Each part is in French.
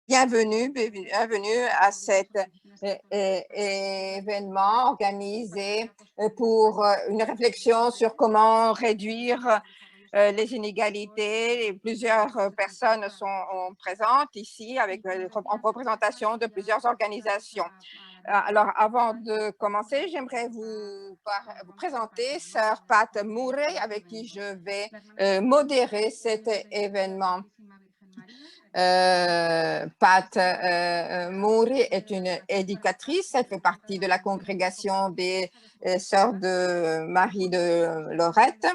Bienvenue à cet événement organisé pour une réflexion sur comment réduire les inégalités. Plusieurs personnes sont présentes ici en représentation de plusieurs organisations. Alors, avant de commencer, j'aimerais vous présenter Sir Pat Murray, avec qui je vais modérer cet événement. Pat Murray est une éducatrice, elle fait partie de la congrégation des Sœurs de Marie de Lorette.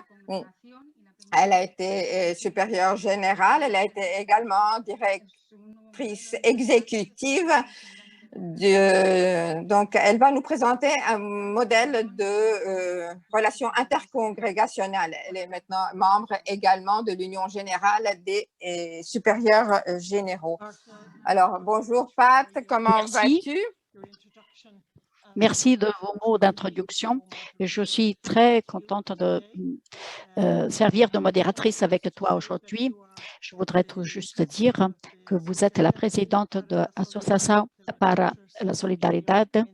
Elle a été supérieure générale, elle a été également directrice exécutive. Donc, elle va nous présenter un modèle de relations intercongrégationnelles. Elle est maintenant membre également de l'Union générale des supérieurs généraux. Alors, bonjour Pat, comment vas-tu? Merci de vos mots d'introduction. Je suis très contente de servir de modératrice avec toi aujourd'hui. Je voudrais tout juste dire que vous êtes la présidente de l'Associación para la Solidaridad,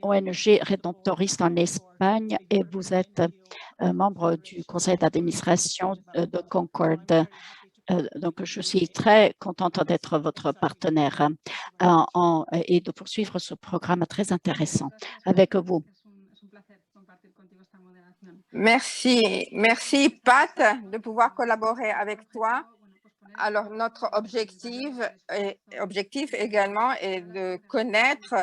ONG rédemptoriste en Espagne, et vous êtes membre du conseil d'administration de Concord. Donc, je suis très contente d'être votre partenaire et de poursuivre ce programme très intéressant avec vous. Merci Pat de pouvoir collaborer avec toi. Alors, notre objectif également est de connaître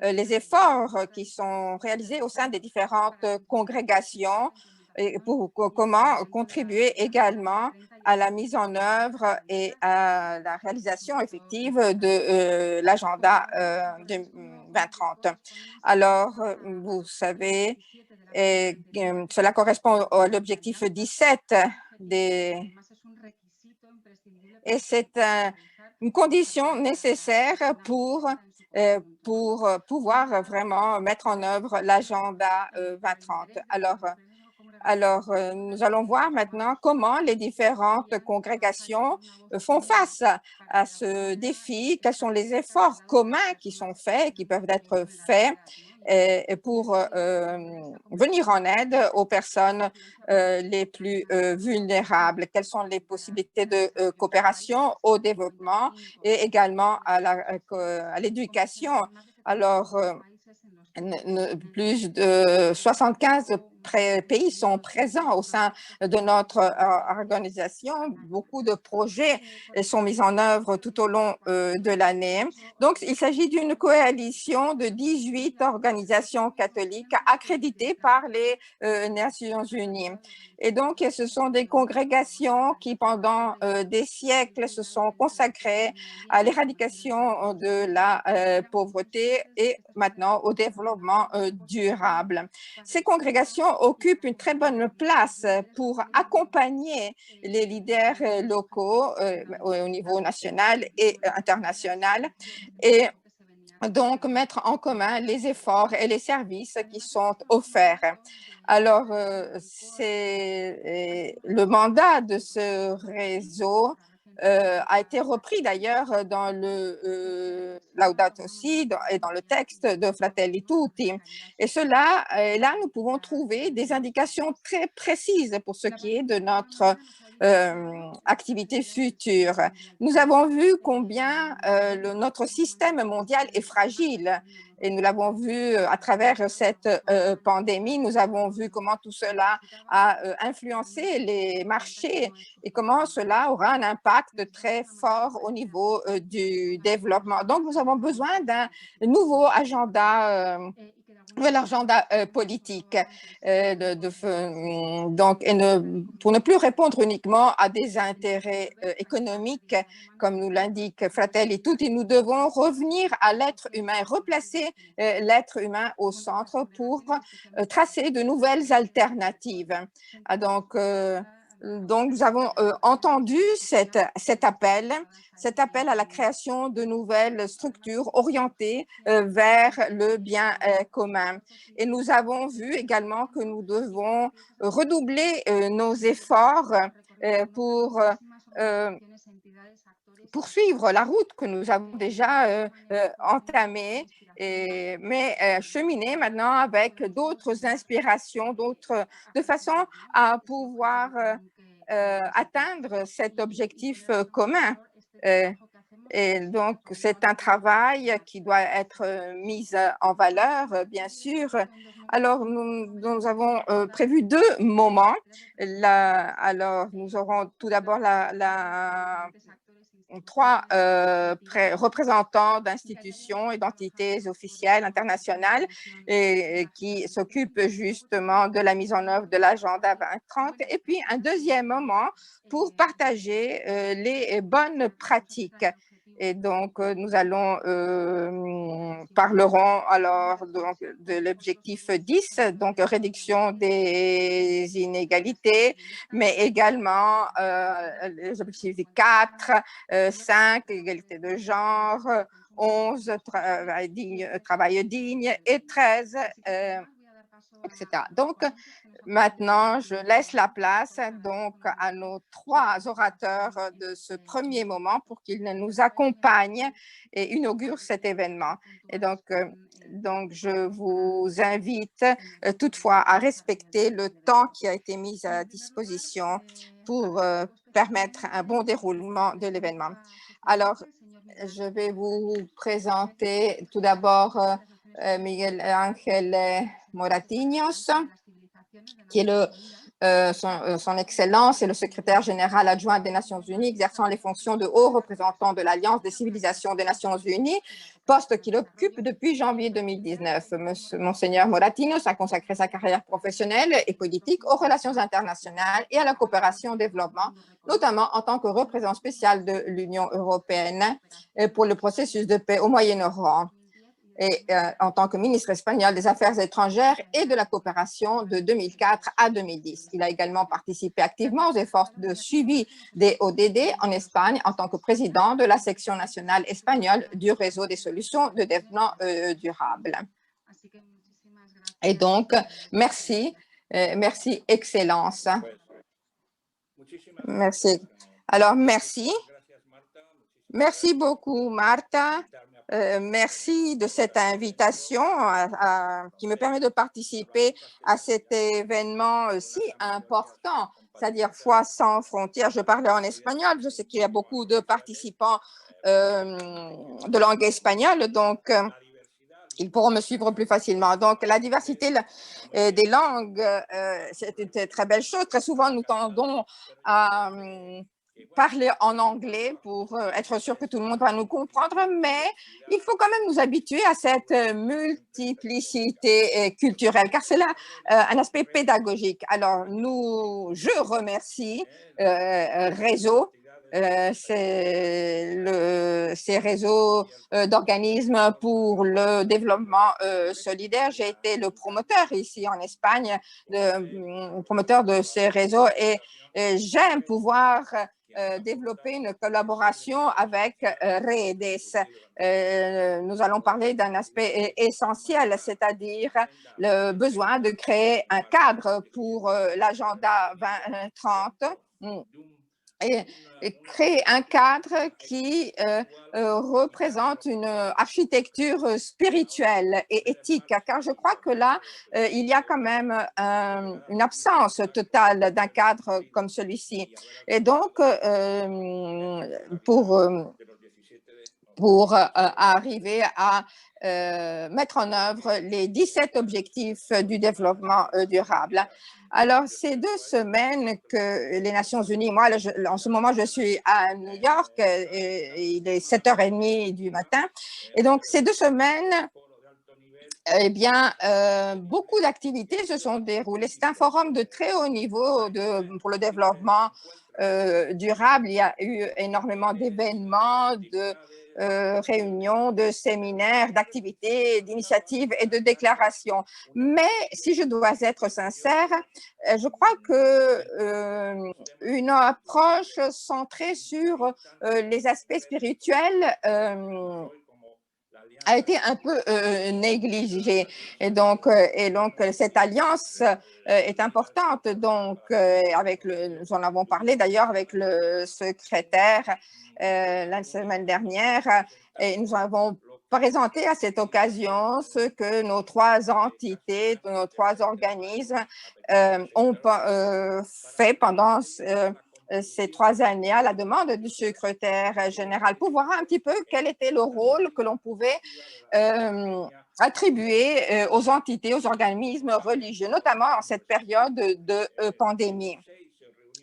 les efforts qui sont réalisés au sein des différentes congrégations et pour comment contribuer également à la mise en œuvre et à la réalisation effective de l'agenda 2030. Alors, vous savez, cela correspond à l'objectif 17 et c'est une condition nécessaire pour pouvoir vraiment mettre en œuvre l'agenda 2030. Alors, nous allons voir maintenant comment les différentes congrégations font face à ce défi, quels sont les efforts communs qui sont faits, qui peuvent être faits pour venir en aide aux personnes les plus vulnérables. Quelles sont les possibilités de coopération au développement et également à l'éducation? Alors, plus de 75 pays sont présents au sein de notre organisation. Beaucoup de projets sont mis en œuvre tout au long de l'année. Donc, il s'agit d'une coalition de 18 organisations catholiques accréditées par les Nations Unies. Et donc, ce sont des congrégations qui, pendant des siècles, se sont consacrées à l'éradication de la pauvreté et maintenant au développement durable. Ces congrégations occupent une très bonne place pour accompagner les leaders locaux au niveau national et international et donc mettre en commun les efforts et les services qui sont offerts. Alors, c'est le mandat de ce réseau a été repris d'ailleurs dans le Laudato Si et dans le texte de Fratelli Tutti. Et là, nous pouvons trouver des indications très précises pour ce qui est de notre activité future. Nous avons vu combien notre système mondial est fragile et nous l'avons vu à travers cette pandémie. Nous avons vu comment tout cela a influencé les marchés et comment cela aura un impact très fort au niveau du développement. Donc, nous avons besoin d'un nouveau agenda politique. Donc, pour ne plus répondre uniquement à des intérêts économiques, comme nous l'indique Fratelli Tutti, nous devons revenir à l'être humain, replacer l'être humain au centre pour tracer de nouvelles alternatives. Donc, nous avons entendu cet appel à la création de nouvelles structures orientées vers le bien commun. Et nous avons vu également que nous devons redoubler nos efforts pour poursuivre la route que nous avons déjà entamée, mais cheminer maintenant avec d'autres inspirations, de façon à pouvoir atteindre cet objectif commun. Et donc, c'est un travail qui doit être mis en valeur, bien sûr. Alors, nous avons prévu 2 moments. Alors, nous aurons tout d'abord 3 représentants d'institutions et d'entités officielles internationales qui s'occupent justement de la mise en œuvre de l'agenda 2030. Et puis, un deuxième moment pour partager les bonnes pratiques. Et donc, nous parlerons alors donc, de l'objectif 10, donc réduction des inégalités, mais également les objectifs 4, 5, égalité de genre, 11, travail digne et 13, etc. Donc, maintenant, je laisse la place donc à nos 3 orateurs de ce premier moment pour qu'ils nous accompagnent et inaugurent cet événement. Et donc, je vous invite toutefois à respecter le temps qui a été mis à disposition pour permettre un bon déroulement de l'événement. Alors, je vais vous présenter tout d'abord Miguel Ángel Moratinos, qui est son Excellence et le secrétaire général adjoint des Nations Unies, exerçant les fonctions de haut représentant de l'Alliance des civilisations des Nations Unies, poste qu'il occupe depuis janvier 2019. Monseigneur Moratinos a consacré sa carrière professionnelle et politique aux relations internationales et à la coopération au développement, notamment en tant que représentant spécial de l'Union européenne pour le processus de paix au Moyen-Orient, et en tant que ministre espagnol des Affaires étrangères et de la coopération de 2004 à 2010. Il a également participé activement aux efforts de suivi des ODD en Espagne en tant que président de la section nationale espagnole du réseau des solutions de développement durable. Et donc, merci, merci Excellence. Merci. Alors, merci. Merci beaucoup, Martha. Merci de cette invitation qui me permet de participer à cet événement si important, c'est-à-dire Foi sans frontières. Je parlais en espagnol, je sais qu'il y a beaucoup de participants de langue espagnole, donc ils pourront me suivre plus facilement. Donc, la diversité des langues, c'est une très belle chose. Très souvent, nous tendons à parler en anglais pour être sûr que tout le monde va nous comprendre, mais il faut quand même nous habituer à cette multiplicité culturelle, car c'est là un aspect pédagogique. Alors, je remercie Réseau, ces réseaux d'organismes pour le développement solidaire. J'ai été le promoteur ici en Espagne, le promoteur de ces réseaux, et j'aime pouvoir développer une collaboration avec Redes. Nous allons parler d'un aspect essentiel, c'est-à-dire le besoin de créer un cadre pour l'agenda 2030 et créer un cadre qui représente une architecture spirituelle et éthique, car je crois que là, il y a quand même une absence totale d'un cadre comme celui-ci. Et donc, pour arriver à mettre en œuvre les 17 objectifs du développement durable. Alors, ces 2 semaines que les Nations Unies, moi, en ce moment, je suis à New York, il est 7h30 du matin, et donc ces 2 semaines, eh bien, beaucoup d'activités se sont déroulées. C'est un forum de très haut niveau pour le développement durable. Il y a eu énormément d'événements, de réunions, de séminaires, d'activités, d'initiatives et de déclarations. Mais si je dois être sincère, je crois que une approche centrée sur les aspects spirituels a été un peu négligée. Et donc, cette alliance est importante. Donc, nous en avons parlé d'ailleurs avec le secrétaire la semaine dernière, et nous avons présenté à cette occasion ce que nos 3 entités, nos 3 organismes ont fait pendant ces 3 années à la demande du secrétaire général pour voir un petit peu quel était le rôle que l'on pouvait attribuer aux entités, aux organismes religieux, notamment en cette période de pandémie.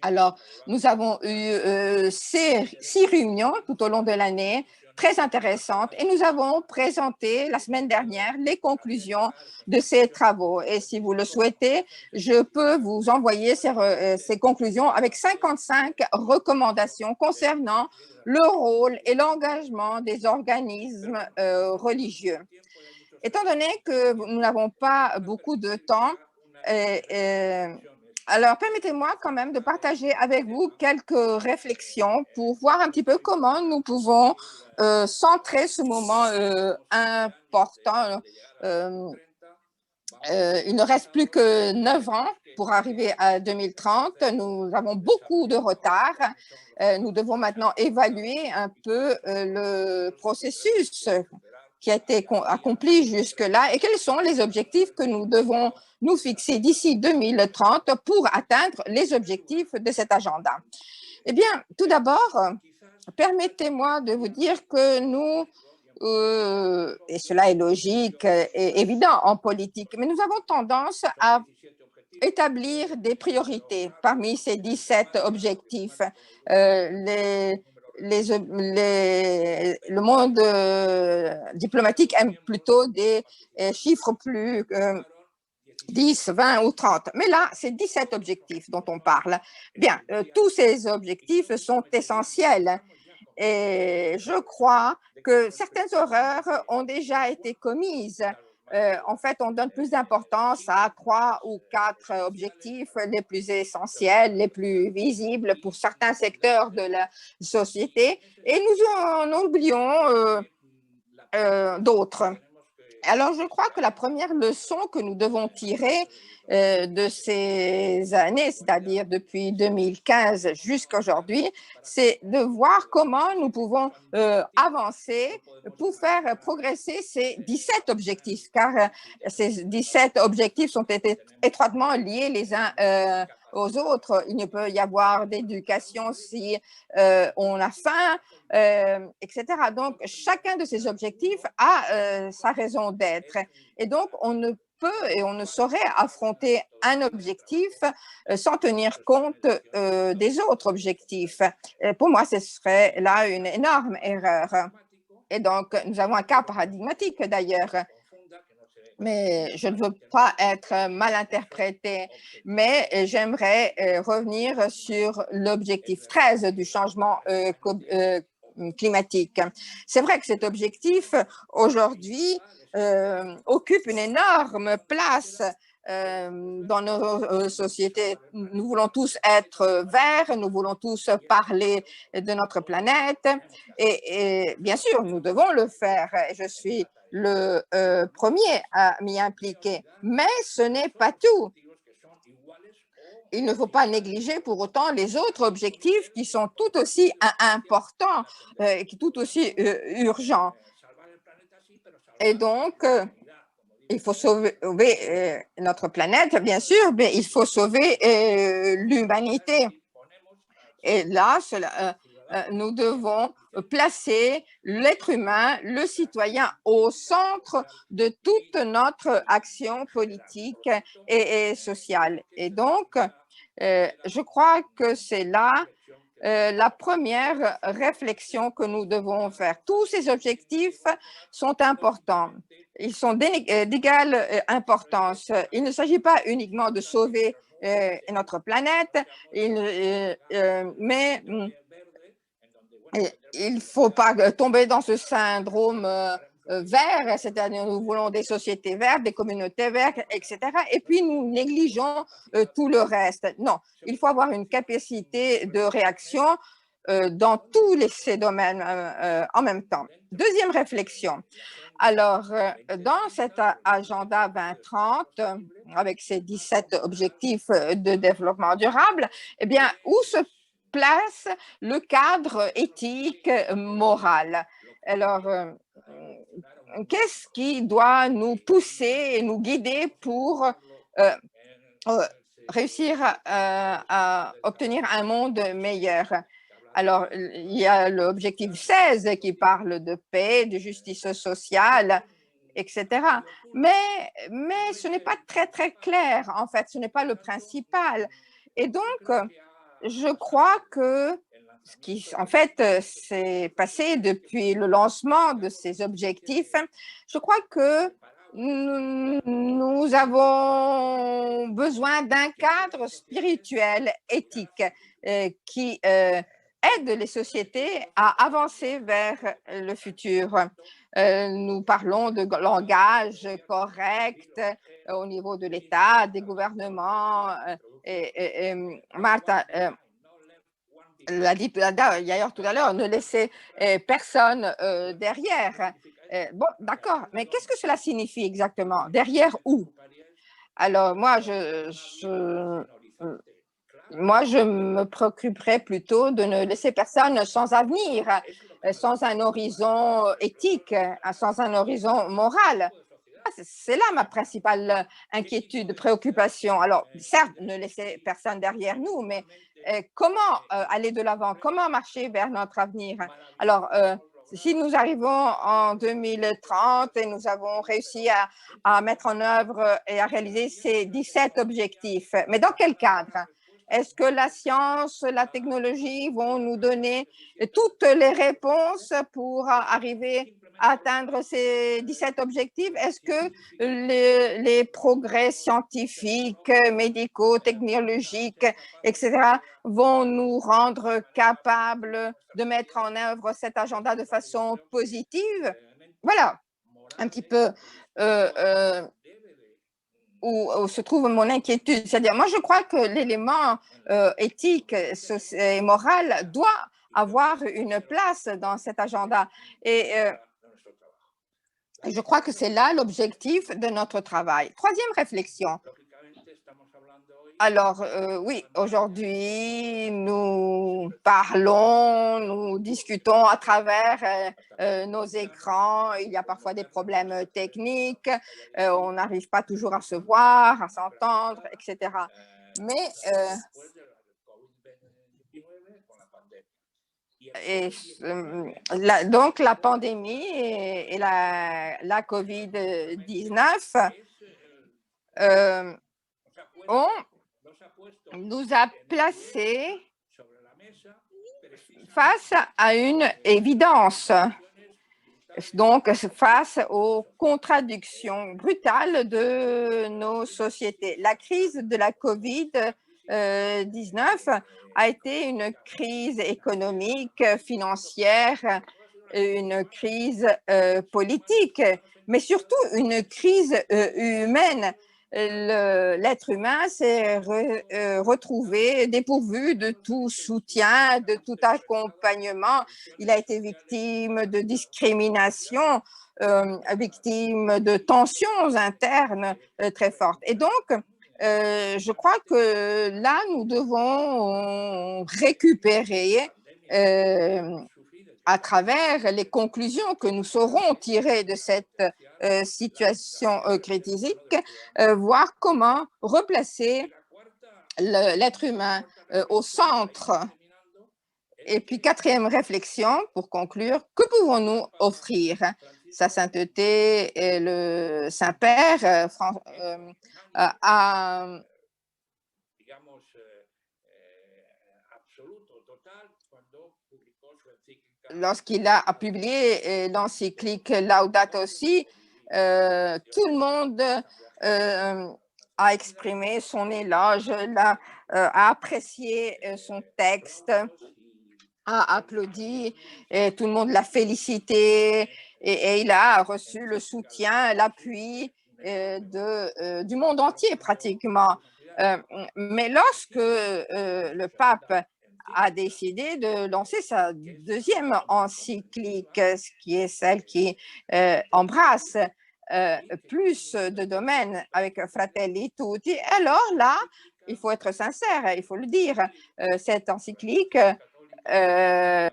Alors, nous avons eu 6 réunions tout au long de l'année, très intéressantes, et nous avons présenté la semaine dernière les conclusions de ces travaux. Et si vous le souhaitez, je peux vous envoyer ces conclusions avec 55 recommandations concernant le rôle et l'engagement des organismes religieux. Étant donné que nous n'avons pas beaucoup de temps, alors permettez-moi quand même de partager avec vous quelques réflexions pour voir un petit peu comment nous pouvons centrer ce moment important. Il ne reste plus que 9 ans pour arriver à 2030. Nous avons beaucoup de retard. Nous devons maintenant évaluer un peu le processus qui a été accompli jusque-là et quels sont les objectifs que nous devons nous fixer d'ici 2030 pour atteindre les objectifs de cet agenda. Eh bien, tout d'abord, permettez-moi de vous dire que nous, et cela est logique et évident en politique, mais nous avons tendance à établir des priorités parmi ces 17 objectifs. Le monde diplomatique aime plutôt des chiffres plus 10, 20 ou 30. Mais là, c'est 17 objectifs dont on parle. Bien, tous ces objectifs sont essentiels. Et je crois que certaines erreurs ont déjà été commises. En fait, on donne plus d'importance à 3 ou 4 objectifs les plus essentiels, les plus visibles pour certains secteurs de la société, et nous en oublions d'autres. Alors, je crois que la première leçon que nous devons tirer de ces années, c'est-à-dire depuis 2015 jusqu'à aujourd'hui, c'est de voir comment nous pouvons avancer pour faire progresser ces 17 objectifs, car ces 17 objectifs sont étroitement liés les uns aux autres. Il ne peut y avoir d'éducation si on a faim, etc. Donc, chacun de ces objectifs a sa raison d'être. Et donc, on ne peut et on ne saurait affronter un objectif sans tenir compte des autres objectifs. Pour moi, ce serait là une énorme erreur. Et donc, nous avons un cas paradigmatique d'ailleurs. Mais je ne veux pas être mal interprétée, mais j'aimerais revenir sur l'objectif 13 du changement climatique. C'est vrai que cet objectif, aujourd'hui, occupe une énorme place dans nos sociétés. Nous voulons tous être verts, nous voulons tous parler de notre planète et bien sûr, nous devons le faire. Je suis le premier à m'y impliquer, mais ce n'est pas tout. Il ne faut pas négliger pour autant les autres objectifs qui sont tout aussi importants, tout aussi urgents. Et donc, il faut sauver notre planète, bien sûr, mais il faut sauver l'humanité. Et là, nous devons placer l'être humain, le citoyen, au centre de toute notre action politique et sociale. Et donc, je crois que c'est là la première réflexion que nous devons faire. Tous ces objectifs sont importants. Ils sont d'égale importance. Il ne s'agit pas uniquement de sauver notre planète, mais il ne faut pas tomber dans ce syndrome vert, c'est-à-dire nous voulons des sociétés vertes, des communautés vertes, etc. Et puis nous négligeons tout le reste. Non, il faut avoir une capacité de réaction dans tous ces domaines en même temps. Deuxième réflexion. Alors, dans cet agenda 2030, avec ses 17 objectifs de développement durable, eh bien, où se place le cadre éthique, moral? Alors, qu'est-ce qui doit nous pousser et nous guider pour réussir à obtenir un monde meilleur? Alors, il y a l'objectif 16 qui parle de paix, de justice sociale, etc. Mais ce n'est pas très, très clair, en fait, ce n'est pas le principal. Et donc, je crois que ce qui, en fait, s'est passé depuis le lancement de ces objectifs, je crois que nous avons besoin d'un cadre spirituel, éthique, qui aide les sociétés à avancer vers le futur. Nous parlons de langage correct au niveau de l'État, des gouvernements. Martha l'a dit d'ailleurs tout à l'heure, ne laisser personne derrière. Bon, d'accord, mais qu'est-ce que cela signifie exactement? Derrière où? Alors, moi, je me préoccuperais plutôt de ne laisser personne sans avenir, sans un horizon éthique, sans un horizon moral. C'est là ma principale inquiétude, préoccupation. Alors, certes, ne laisser personne derrière nous, mais comment aller de l'avant? Comment marcher vers notre avenir? Alors, si nous arrivons en 2030 et nous avons réussi à mettre en œuvre et à réaliser ces 17 objectifs, mais dans quel cadre? Est-ce que la science, la technologie vont nous donner toutes les réponses pour arriver à atteindre ces 17 objectifs? Est-ce que les progrès scientifiques, médicaux, technologiques, etc., vont nous rendre capables de mettre en œuvre cet agenda de façon positive? Voilà un petit peu où se trouve mon inquiétude. C'est-à-dire, moi, je crois que l'élément éthique et moral doit avoir une place dans cet agenda. Et je crois que c'est là l'objectif de notre travail. Troisième réflexion. Alors, oui, aujourd'hui, nous parlons, nous discutons à travers nos écrans. Il y a parfois des problèmes techniques. On n'arrive pas toujours à se voir, à s'entendre, etc. Mais donc, la pandémie et la COVID-19 nous a placés face à une évidence, donc face aux contradictions brutales de nos sociétés. La crise de la COVID-19 a été une crise économique, financière, une crise politique, mais surtout une crise humaine. L'être humain s'est retrouvé dépourvu de tout soutien, de tout accompagnement. Il a été victime de discrimination, victime de tensions internes très fortes. Et donc, je crois que là, nous devons récupérer à travers les conclusions que nous saurons tirer de cette situation critique, voir comment replacer l'être humain au centre. Et puis, quatrième réflexion, pour conclure, que pouvons-nous offrir? Sa sainteté et le Saint-Père a lorsqu'il a publié l'encyclique Laudato Si, tout le monde a exprimé son éloge, a apprécié son texte, a applaudi, et tout le monde l'a félicité, et il a reçu le soutien, l'appui du monde entier pratiquement. Mais lorsque le pape a décidé de lancer sa deuxième encyclique, ce qui est celle qui embrasse plus de domaines avec Fratelli Tutti. Alors là, il faut être sincère, il faut le dire, cette encyclique n'a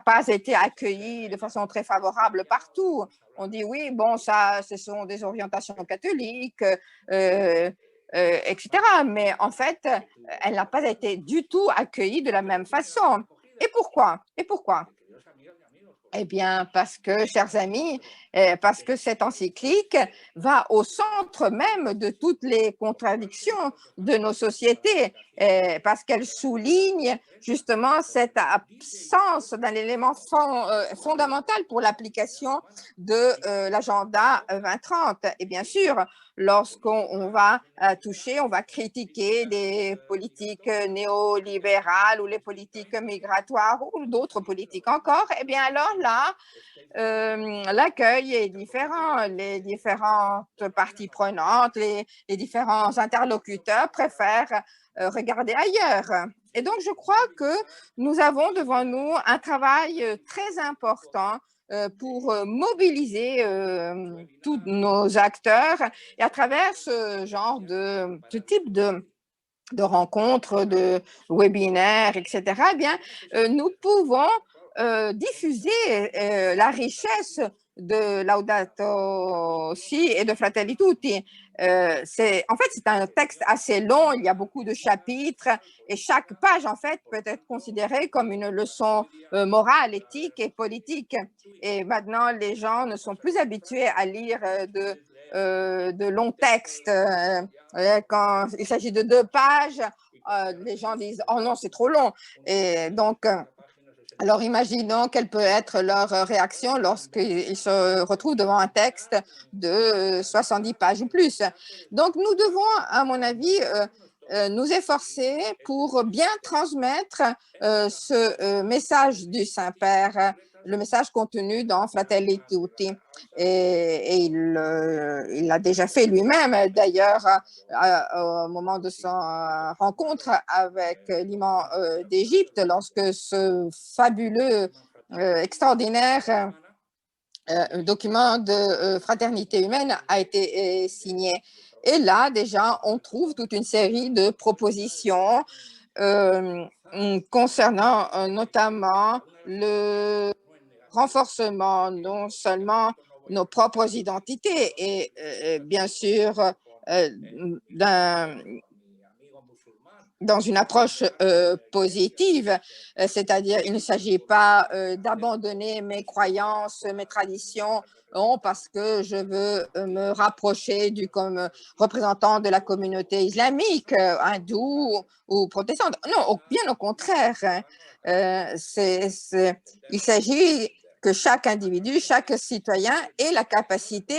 pas été accueillie de façon très favorable partout. On dit oui, bon, ça, ce sont des orientations catholiques, etc. Mais en fait, elle n'a pas été du tout accueillie de la même façon. Et pourquoi? Et pourquoi? Eh bien, parce que, chers amis, parce que cette encyclique va au centre même de toutes les contradictions de nos sociétés, parce qu'elle souligne justement cette absence d'un élément fondamental pour l'application de l'agenda 2030. Et bien sûr, lorsqu'on va toucher, on va critiquer des politiques néolibérales ou les politiques migratoires ou d'autres politiques encore, eh bien alors là, l'accueil est différent. Les différentes parties prenantes, les différents interlocuteurs préfèrent regarder ailleurs. Et donc, je crois que nous avons devant nous un travail très important pour mobiliser tous nos acteurs et à travers ce type de rencontres, de webinaires, etc., eh bien, nous pouvons diffuser la richesse de Laudato Si et de Fratelli Tutti. En fait, c'est un texte assez long, il y a beaucoup de chapitres et chaque page, en fait, peut être considérée comme une leçon morale, éthique et politique. Et maintenant, les gens ne sont plus habitués à lire de longs textes. Quand il s'agit de 2 pages, les gens disent « Oh non, c'est trop long ». Et donc, alors imaginons quelle peut être leur réaction lorsqu'ils se retrouvent devant un texte de 70 pages ou plus. Donc, nous devons, à mon avis, nous efforcer pour bien transmettre ce message du Saint-Père, le message contenu dans Fratelli Tutti. Et il l'a déjà fait lui-même, d'ailleurs, au moment de sa rencontre avec l'imam d'Égypte, lorsque ce fabuleux, extraordinaire document de fraternité humaine a été signé. Et là, déjà, on trouve toute une série de propositions concernant notamment le renforcement non seulement nos propres identités et bien sûr dans une approche positive, c'est-à-dire il ne s'agit pas d'abandonner mes croyances, mes traditions, parce que je veux me rapprocher comme représentant de la communauté islamique, hindoue ou protestante. Non, bien au contraire. Il s'agit que chaque individu, chaque citoyen ait la capacité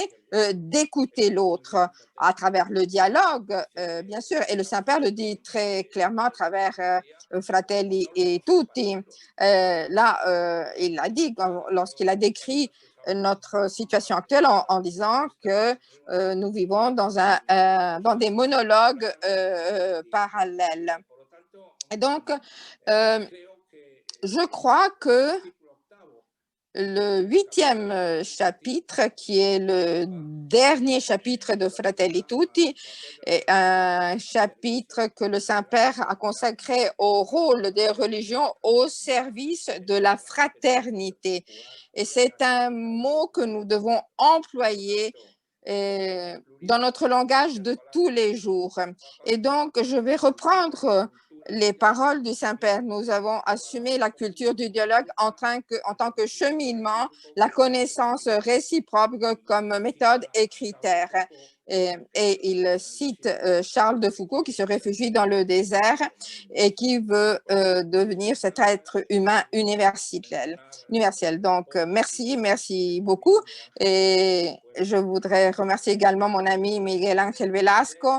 d'écouter l'autre à travers le dialogue, bien sûr. Et le Saint-Père le dit très clairement à travers Fratelli et Tutti. Là, il l'a dit lorsqu'il a décrit notre situation actuelle en disant que nous vivons dans des monologues parallèles. Et donc, je crois que le 8e chapitre, qui est le dernier chapitre de Fratelli Tutti, est un chapitre que le Saint-Père a consacré au rôle des religions au service de la fraternité. Et c'est un mot que nous devons employer dans notre langage de tous les jours. Et donc, je vais reprendre les paroles du Saint-Père. Nous avons assumé la culture du dialogue en tant que cheminement, la connaissance réciproque comme méthode et critère. Et il cite Charles de Foucault qui se réfugie dans le désert et qui veut devenir cet être humain universel. Donc, merci beaucoup. Et je voudrais remercier également mon ami Miguel Ángel Velasco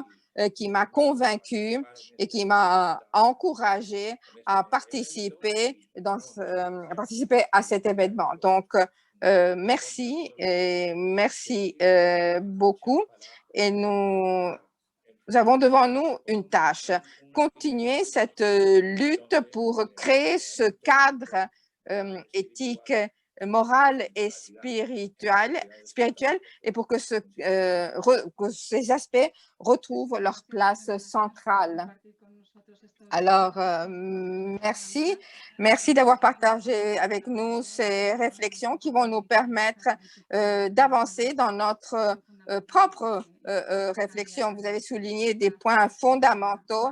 qui m'a convaincu et qui m'a encouragé à participer à cet événement. Donc, merci beaucoup. Et nous nous avons devant nous une tâche, continuer cette lutte pour créer ce cadre éthique, moral et spirituel, et pour que, que ces aspects retrouvent leur place centrale. Alors, merci. Merci d'avoir partagé avec nous ces réflexions qui vont nous permettre d'avancer dans notre propre réflexion. Vous avez souligné des points fondamentaux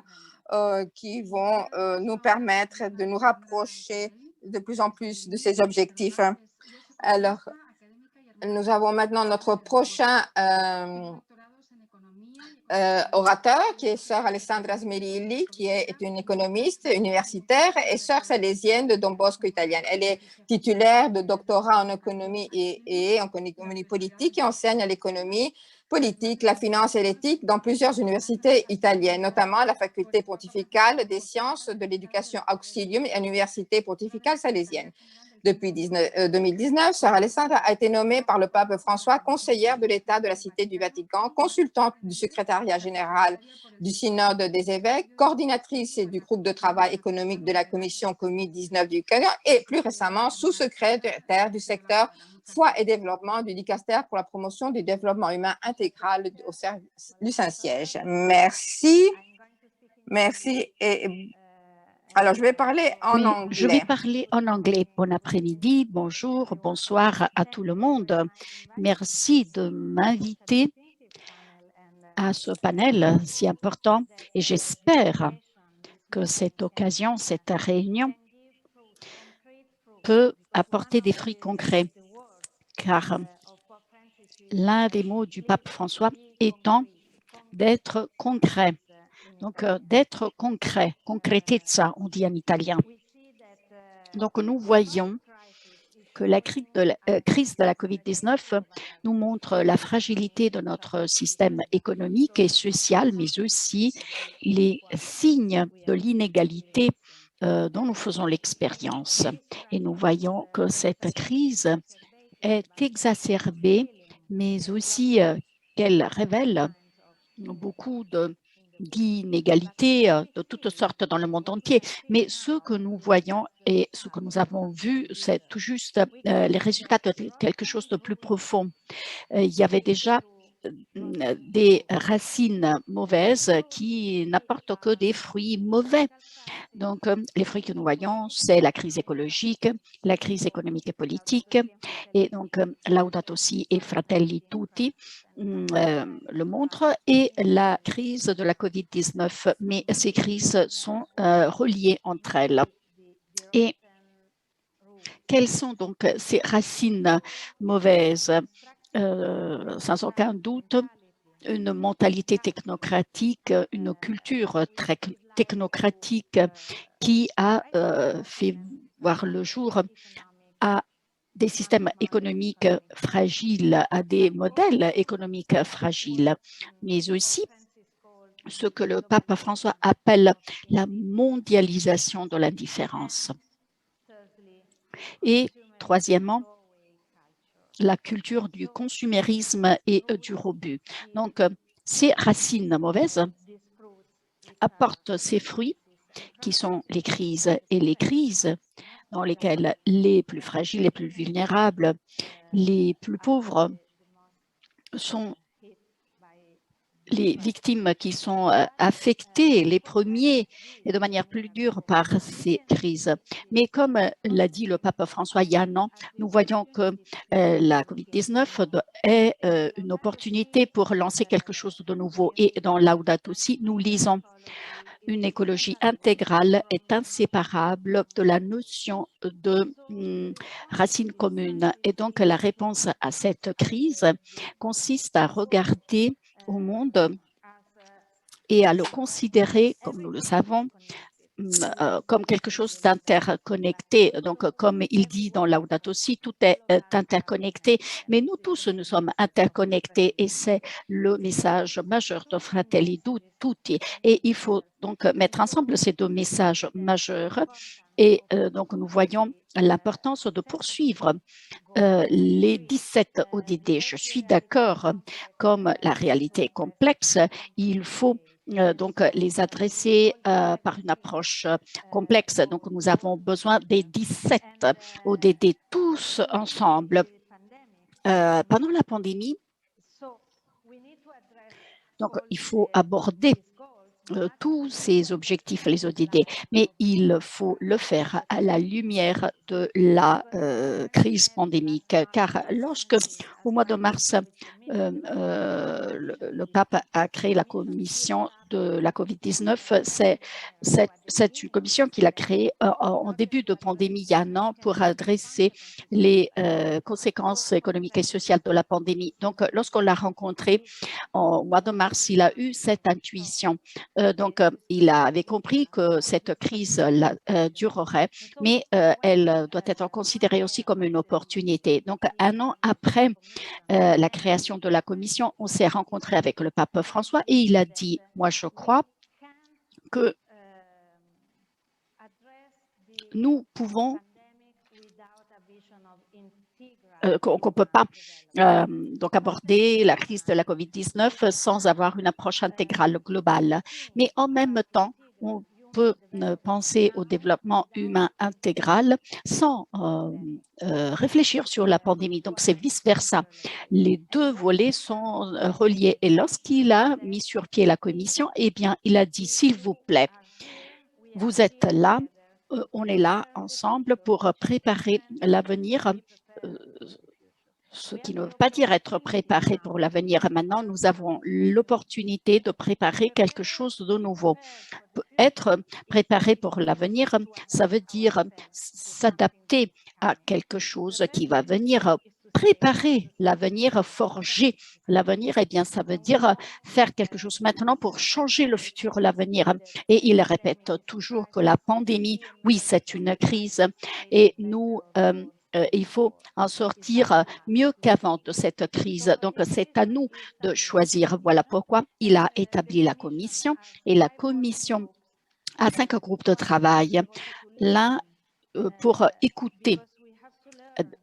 qui vont nous permettre de nous rapprocher de plus en plus de ces objectifs. Alors, nous avons maintenant notre prochain orateur, qui est sœur Alessandra Smerilli, qui est une économiste universitaire et sœur salésienne de Don Bosco italienne. Elle est titulaire de doctorat en économie et en économie politique et enseigne l'économie politique, la finance et l'éthique dans plusieurs universités italiennes, notamment la faculté pontificale des sciences de l'éducation Auxilium et l'université pontificale salésienne. Depuis 2019, sœur Alessandra a été nommée par le pape François conseillère de l'État de la Cité du Vatican, consultante du secrétariat général du synode des évêques, coordinatrice du groupe de travail économique de la commission Covid-19 du Canada et plus récemment sous-secrétaire du secteur foi et développement du dicastère pour la promotion du développement humain intégral au service du Saint-Siège. Merci. Merci. Alors, je vais parler en anglais. Je vais parler en anglais. Bon après-midi, bonjour, bonsoir à tout le monde. Merci de m'inviter à ce panel si important et j'espère que cette occasion, cette réunion peut apporter des fruits concrets, car l'un des mots du pape François étant d'être concret. Donc, d'être concret, concretezza, on dit en italien. Donc, nous voyons que la crise de la COVID-19 nous montre la fragilité de notre système économique et social, mais aussi les signes de l'inégalité dont nous faisons l'expérience. Et nous voyons que cette crise est exacerbée, mais aussi qu'elle révèle beaucoup d'inégalités de toutes sortes dans le monde entier. Mais ce que nous voyons et ce que nous avons vu, c'est tout juste les résultats de quelque chose de plus profond. Il y avait déjà des racines mauvaises qui n'apportent que des fruits mauvais. Donc, les fruits que nous voyons, c'est la crise écologique, la crise économique et politique, et donc Laudato Si et Fratelli Tutti le montrent, et la crise de la COVID-19. Mais ces crises sont reliées entre elles. Et quelles sont donc ces racines mauvaises? Sans aucun doute, une mentalité technocratique, une culture très technocratique qui a fait voir le jour à des systèmes économiques fragiles, à des modèles économiques fragiles, mais aussi ce que le pape François appelle la mondialisation de l'indifférence. Et troisièmement, la culture du consumérisme et du rebut. Donc, ces racines mauvaises apportent ces fruits qui sont les crises, et les crises dans lesquelles les plus fragiles, les plus vulnérables, les plus pauvres sont les victimes qui sont affectées les premiers et de manière plus dure par ces crises. Mais comme l'a dit le pape François il y a un an, nous voyons que la COVID-19 est une opportunité pour lancer quelque chose de nouveau. Et dans Laudato Si, nous lisons: une écologie intégrale est inséparable de la notion de racine commune. Et donc, la réponse à cette crise consiste à regarder au monde et à le considérer, comme nous le savons, comme quelque chose d'interconnecté. Donc, comme il dit dans Laudato Si, tout est interconnecté, mais nous tous, nous sommes interconnectés, et c'est le message majeur de Fratelli Tutti. Et il faut donc mettre ensemble ces deux messages majeurs. Et donc, nous voyons l'importance de poursuivre les 17 ODD. Je suis d'accord, comme la réalité est complexe, il faut donc les adresser par une approche complexe. Donc, nous avons besoin des 17 ODD tous ensemble. Pendant la pandémie, donc il faut aborder tous ces objectifs, les ODD, mais il faut le faire à la lumière de la crise pandémique, car lorsque, au mois de mars, le pape a créé la commission de la COVID-19, c'est une commission qu'il a créée en début de pandémie, il y a un an, pour adresser les conséquences économiques et sociales de la pandémie. Donc, lorsqu'on l'a rencontré au mois de mars, il a eu cette intuition. Donc, il avait compris que cette crise durerait, mais elle doit être considérée aussi comme une opportunité. Donc, un an après la création de la commission, on s'est rencontré avec le pape François et il a dit, moi je crois que nous pouvons qu'on ne peut pas donc aborder la crise de la COVID-19 sans avoir une approche intégrale, globale. Mais en même temps, on peut penser au développement humain intégral sans réfléchir sur la pandémie. Donc, c'est vice-versa. Les deux volets sont reliés. Et lorsqu'il a mis sur pied la commission, eh bien, il a dit, s'il vous plaît, vous êtes là, on est là ensemble pour préparer l'avenir, ce qui ne veut pas dire être préparé pour l'avenir. Maintenant, nous avons l'opportunité de préparer quelque chose de nouveau. Être préparé pour l'avenir, ça veut dire s'adapter à quelque chose qui va venir. Préparer l'avenir, forger l'avenir, eh bien, ça veut dire faire quelque chose maintenant pour changer le futur, l'avenir. Et il répète toujours que la pandémie, oui, c'est une crise et nous, il faut en sortir mieux qu'avant de cette crise. Donc, c'est à nous de choisir. Voilà pourquoi il a établi la commission et la commission a 5 groupes de travail. L'un pour écouter,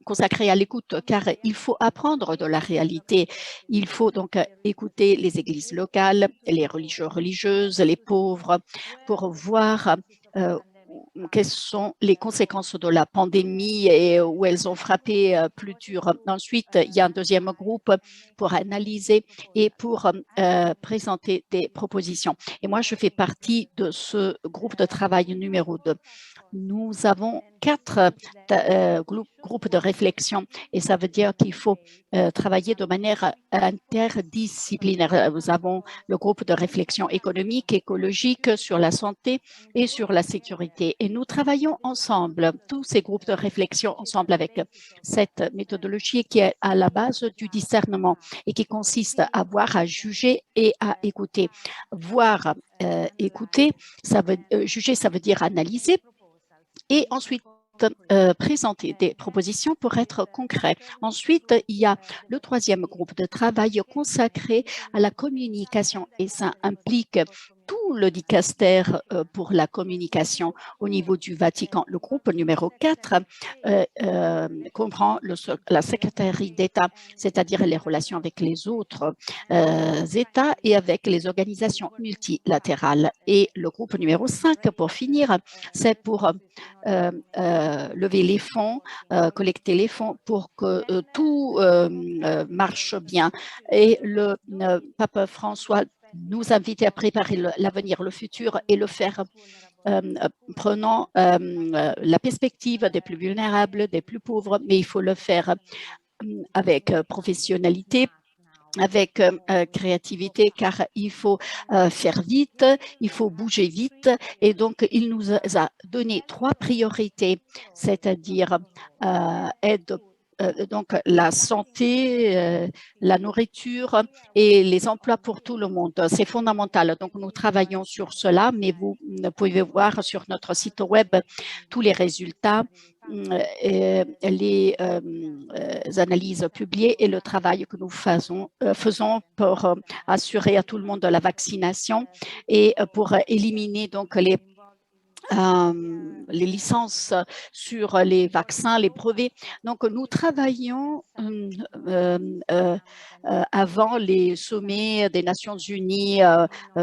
consacré à l'écoute, car il faut apprendre de la réalité. Il faut donc écouter les églises locales, les religieux, religieuses, les pauvres, pour voir quelles sont les conséquences de la pandémie et où elles ont frappé plus dur. Ensuite, il y a un deuxième groupe pour analyser et pour présenter des propositions. Et moi, je fais partie de ce groupe de travail numéro 2. Nous avons 4 groupes de réflexion et ça veut dire qu'il faut travailler de manière interdisciplinaire. Nous avons le groupe de réflexion économique, écologique, sur la santé et sur la sécurité. Et nous travaillons ensemble, tous ces groupes de réflexion ensemble avec cette méthodologie qui est à la base du discernement et qui consiste à voir, à juger et à écouter. Voir, écouter, juger, ça veut dire analyser. Et ensuite, présenter des propositions pour être concret. Ensuite, il y a le troisième groupe de travail consacré à la communication et ça implique tout le dicaster pour la communication au niveau du Vatican. Le groupe numéro 4 comprend la secrétaire d'État, c'est-à-dire les relations avec les autres États et avec les organisations multilatérales. Et le groupe numéro 5, pour finir, c'est pour lever les fonds, collecter les fonds pour que tout marche bien. Et le pape François nous invite à préparer l'avenir, le futur et le faire prenant la perspective des plus vulnérables, des plus pauvres, mais il faut le faire avec professionnalité, avec créativité, car il faut faire vite, il faut bouger vite. Et donc, il nous a donné 3 priorités, c'est-à-dire aide donc la santé, la nourriture et les emplois pour tout le monde. C'est fondamental. Donc, nous travaillons sur cela, mais vous pouvez voir sur notre site web tous les résultats, les analyses publiées et le travail que nous faisons pour assurer à tout le monde la vaccination et pour éliminer donc les les licences sur les vaccins, les brevets. Donc, nous travaillons avant les sommets des Nations Unies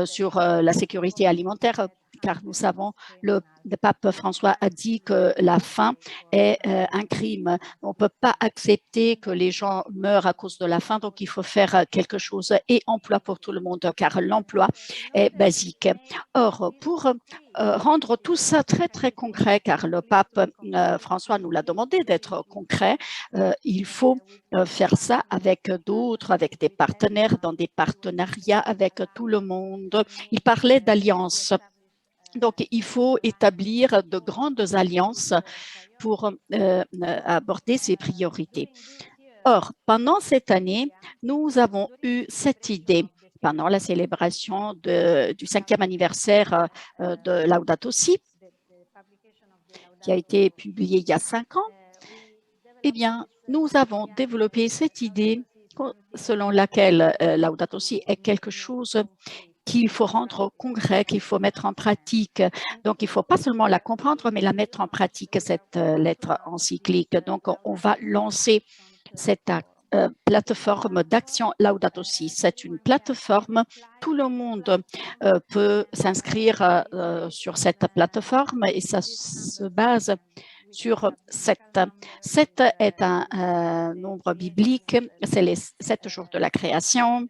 sur la sécurité alimentaire, car nous savons, le pape François a dit que la faim est un crime. On ne peut pas accepter que les gens meurent à cause de la faim, donc il faut faire quelque chose et emploi pour tout le monde, car l'emploi est basique. Or, pour rendre tout ça très, très concret, car le pape François nous l'a demandé d'être concret, il faut faire ça avec d'autres, avec des partenaires, dans des partenariats avec tout le monde. Il parlait d'alliances. Donc, il faut établir de grandes alliances pour aborder ces priorités. Or, pendant cette année, nous avons eu cette idée pendant la célébration du 5e anniversaire de Laudato Si, qui a été publié il y a 5 ans. Eh bien, nous avons développé cette idée selon laquelle Laudato Si est quelque chose qu'il faut rendre concret, qu'il faut mettre en pratique. Donc, il ne faut pas seulement la comprendre, mais la mettre en pratique, cette lettre encyclique. Donc, on va lancer cette plateforme d'action Laudato Si. C'est une plateforme, tout le monde peut s'inscrire sur cette plateforme et ça se base sur 7. 7 est un nombre biblique, c'est les 7 jours de la création.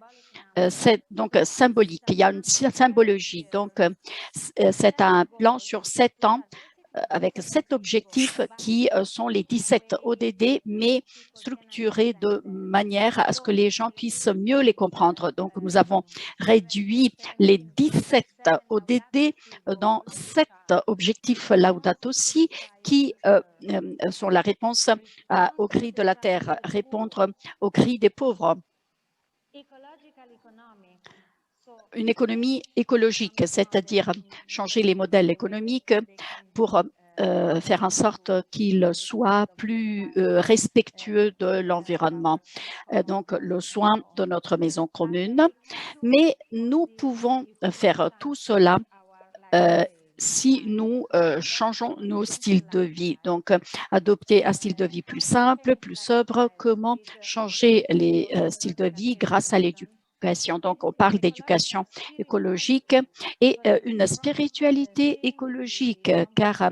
C'est donc symbolique, il y a une symbologie. Donc, c'est un plan sur 7 ans avec 7 objectifs qui sont les 17 ODD, mais structurés de manière à ce que les gens puissent mieux les comprendre. Donc, nous avons réduit les 17 ODD dans 7 objectifs Laudato Si qui sont la réponse au cri de la terre, répondre au cri des pauvres. Une économie écologique, c'est-à-dire changer les modèles économiques pour faire en sorte qu'ils soient plus respectueux de l'environnement. Donc, le soin de notre maison commune. Mais nous pouvons faire tout cela si nous changeons nos styles de vie. Donc, adopter un style de vie plus simple, plus sobre. Comment changer les styles de vie grâce à l'éducation? Donc, on parle d'éducation écologique et une spiritualité écologique, car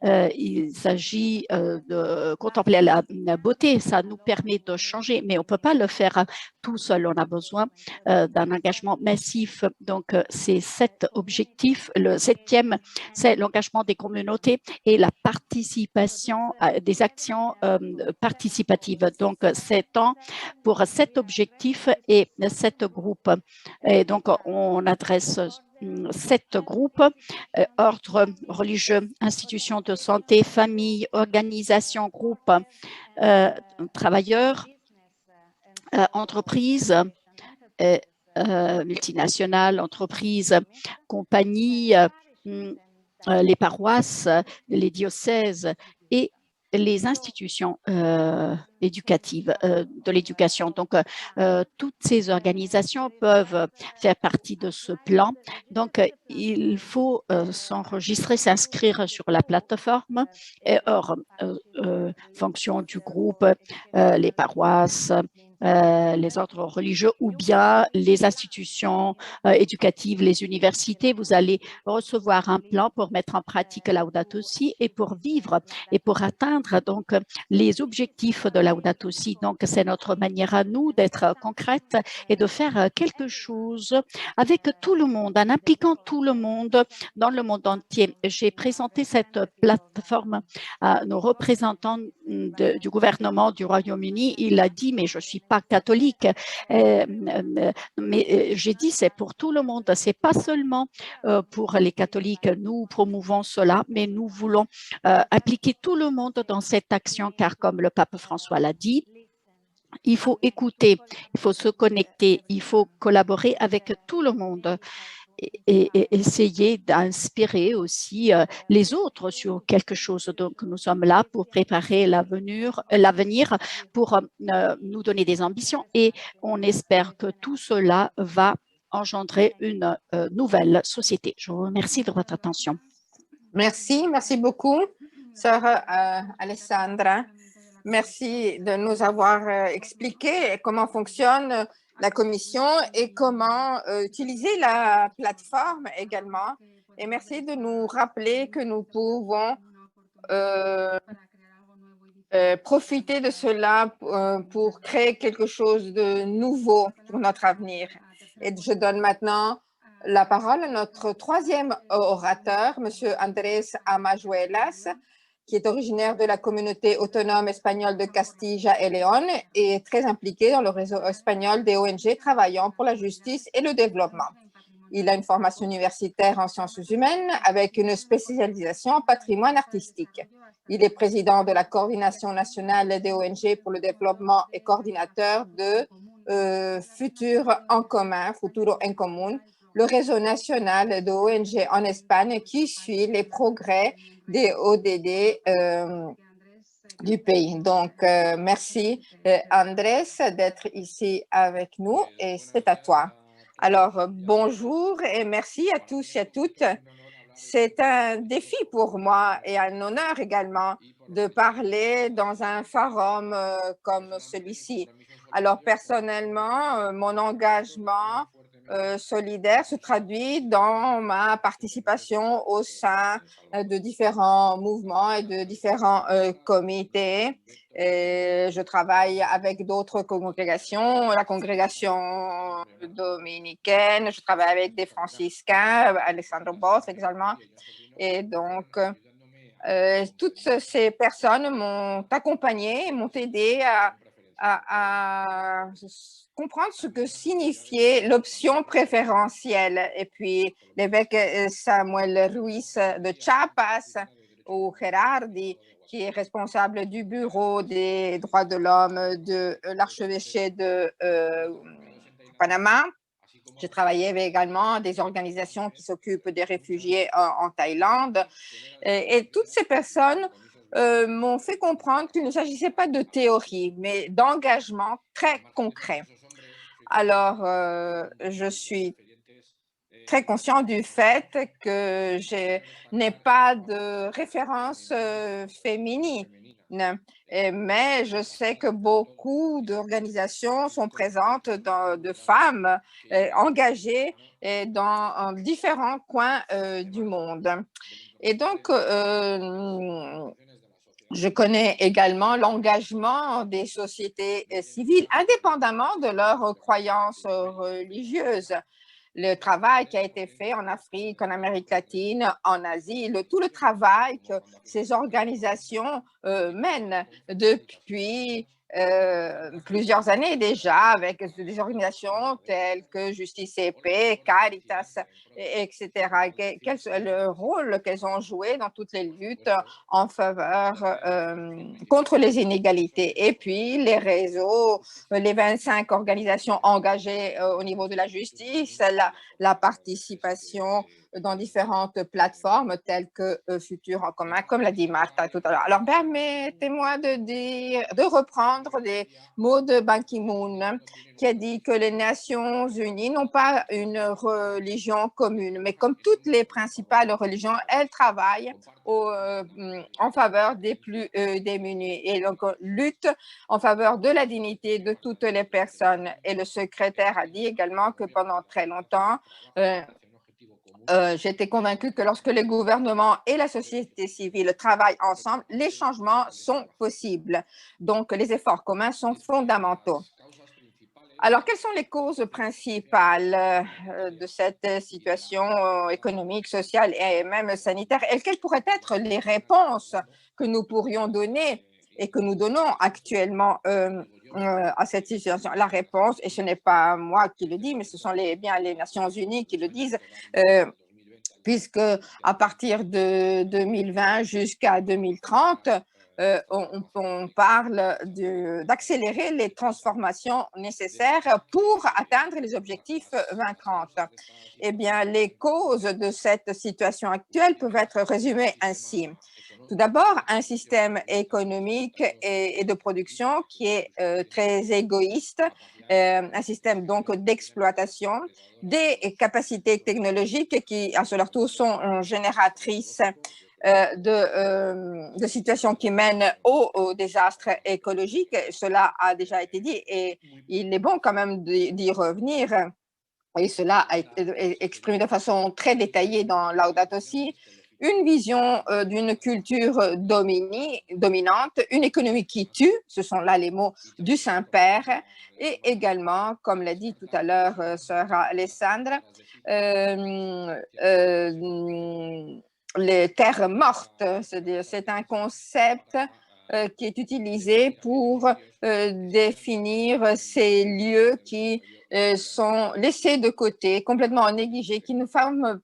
il s'agit de contempler la beauté. Ça nous permet de changer, mais on ne peut pas le faire tout seul. On a besoin d'un engagement massif. Donc, c'est 7 objectifs. Le 7e, c'est l'engagement des communautés et la participation des actions participatives. Donc, 7 ans pour 7 objectifs et 7 groupes. Et donc, on adresse 7 groupes, ordre religieux, institutions de santé, famille, organisations, groupes, travailleurs, entreprises, multinationales, entreprises, compagnies, les paroisses, les diocèses et les institutions éducatives de l'éducation. Donc, toutes ces organisations peuvent faire partie de ce plan. Donc, il faut s'enregistrer, s'inscrire sur la plateforme. Et or, fonction du groupe, les paroisses, les ordres religieux ou bien les institutions éducatives, les universités, vous allez recevoir un plan pour mettre en pratique Laudato Si et pour vivre et pour atteindre donc les objectifs de Laudato Si. Donc, c'est notre manière à nous d'être concrète et de faire quelque chose avec tout le monde, en impliquant tout le monde dans le monde entier. J'ai présenté cette plateforme à nos représentants du gouvernement du Royaume-Uni. Il a dit, mais je ne suis pas catholique. Mais j'ai dit, c'est pour tout le monde. Ce n'est pas seulement pour les catholiques. Nous promouvons cela, mais nous voulons impliquer tout le monde dans cette action, car comme le pape François l'a dit, il faut écouter, il faut se connecter, il faut collaborer avec tout le monde et essayer d'inspirer aussi les autres sur quelque chose. Donc, nous sommes là pour préparer l'avenir, pour nous donner des ambitions et on espère que tout cela va engendrer une nouvelle société. Je vous remercie de votre attention. Merci beaucoup, sœur Alessandra. Merci de nous avoir expliqué comment fonctionne la commission et comment utiliser la plateforme également. Et merci de nous rappeler que nous pouvons profiter de cela pour créer quelque chose de nouveau pour notre avenir. Et je donne maintenant la parole à notre troisième orateur, M. Andrés Amajuelas, qui est originaire de la communauté autonome espagnole de Castilla et León et est très impliqué dans le réseau espagnol des ONG travaillant pour la justice et le développement. Il a une formation universitaire en sciences humaines avec une spécialisation en patrimoine artistique. Il est président de la coordination nationale des ONG pour le développement et coordinateur de Futur en commun, Futuro en Común, le réseau national de ONG en Espagne qui suit les progrès des ODD du pays. Donc, merci Andrés d'être ici avec nous et c'est à toi. Alors, bonjour et merci à tous et à toutes. C'est un défi pour moi et un honneur également de parler dans un forum comme celui-ci. Alors, personnellement, mon engagement solidaire se traduit dans ma participation au sein de différents mouvements et de différents comités. Et je travaille avec d'autres congrégations, la congrégation dominicaine, je travaille avec des franciscains, Alessandro Bosch également. Et donc, toutes ces personnes m'ont accompagné, m'ont aidé à comprendre ce que signifiait l'option préférentielle. Et puis, l'évêque Samuel Ruiz de Chiapas ou Gerardi, qui est responsable du bureau des droits de l'homme de l'archevêché de Panama. J'ai travaillé avec également des organisations qui s'occupent des réfugiés en Thaïlande. Et toutes ces personnes m'ont fait comprendre qu'il ne s'agissait pas de théorie, mais d'engagement très concret. Alors, je suis très conscient du fait que je n'ai pas de référence féminine, mais je sais que beaucoup d'organisations sont présentes de femmes engagées dans différents coins du monde. Et donc, je connais également l'engagement des sociétés civiles, indépendamment de leurs croyances religieuses. Le travail qui a été fait en Afrique, en Amérique latine, en Asie, tout le travail que ces organisations mènent depuis plusieurs années déjà avec des organisations telles que Justice et Paix, Caritas, etc. Quel est le rôle qu'elles ont joué dans toutes les luttes en faveur contre les inégalités. Et puis, les réseaux, les 25 organisations engagées au niveau de la justice, la participation dans différentes plateformes telles que Futur en commun, comme l'a dit Martha tout à l'heure. Alors, permettez-moi de reprendre des mots de Ban Ki-moon, qui a dit que les Nations Unies n'ont pas une religion commune, mais comme toutes les principales religions, elles travaillent en faveur des plus démunis et donc lutte en faveur de la dignité de toutes les personnes. Et le secrétaire a dit également que pendant très longtemps, j'étais convaincue que lorsque les gouvernements et la société civile travaillent ensemble, les changements sont possibles. Donc, les efforts communs sont fondamentaux. Alors, quelles sont les causes principales de cette situation économique, sociale et même sanitaire? Et quelles pourraient être les réponses que nous pourrions donner et que nous donnons actuellement à cette situation? La réponse, et ce n'est pas moi qui le dis, mais ce sont bien les Nations Unies qui le disent, puisque à partir de 2020 jusqu'à 2030, on parle d'accélérer les transformations nécessaires pour atteindre les objectifs 2030. Eh bien, les causes de cette situation actuelle peuvent être résumées ainsi. Tout d'abord, un système économique et de production qui est très égoïste, un système donc d'exploitation, des capacités technologiques qui, à leur tour, sont génératrices de situations qui mènent au désastre écologique. Cela a déjà été dit et il est bon quand même d'y revenir. Et cela a été exprimé de façon très détaillée dans Laudato Si. Une vision d'une culture dominante, une économie qui tue, ce sont là les mots du Saint-Père, et également, comme l'a dit tout à l'heure sœur Alessandra, les terres mortes, c'est-à-dire c'est un concept qui est utilisé pour définir ces lieux qui sont laissés de côté, complètement négligés, qui ne forment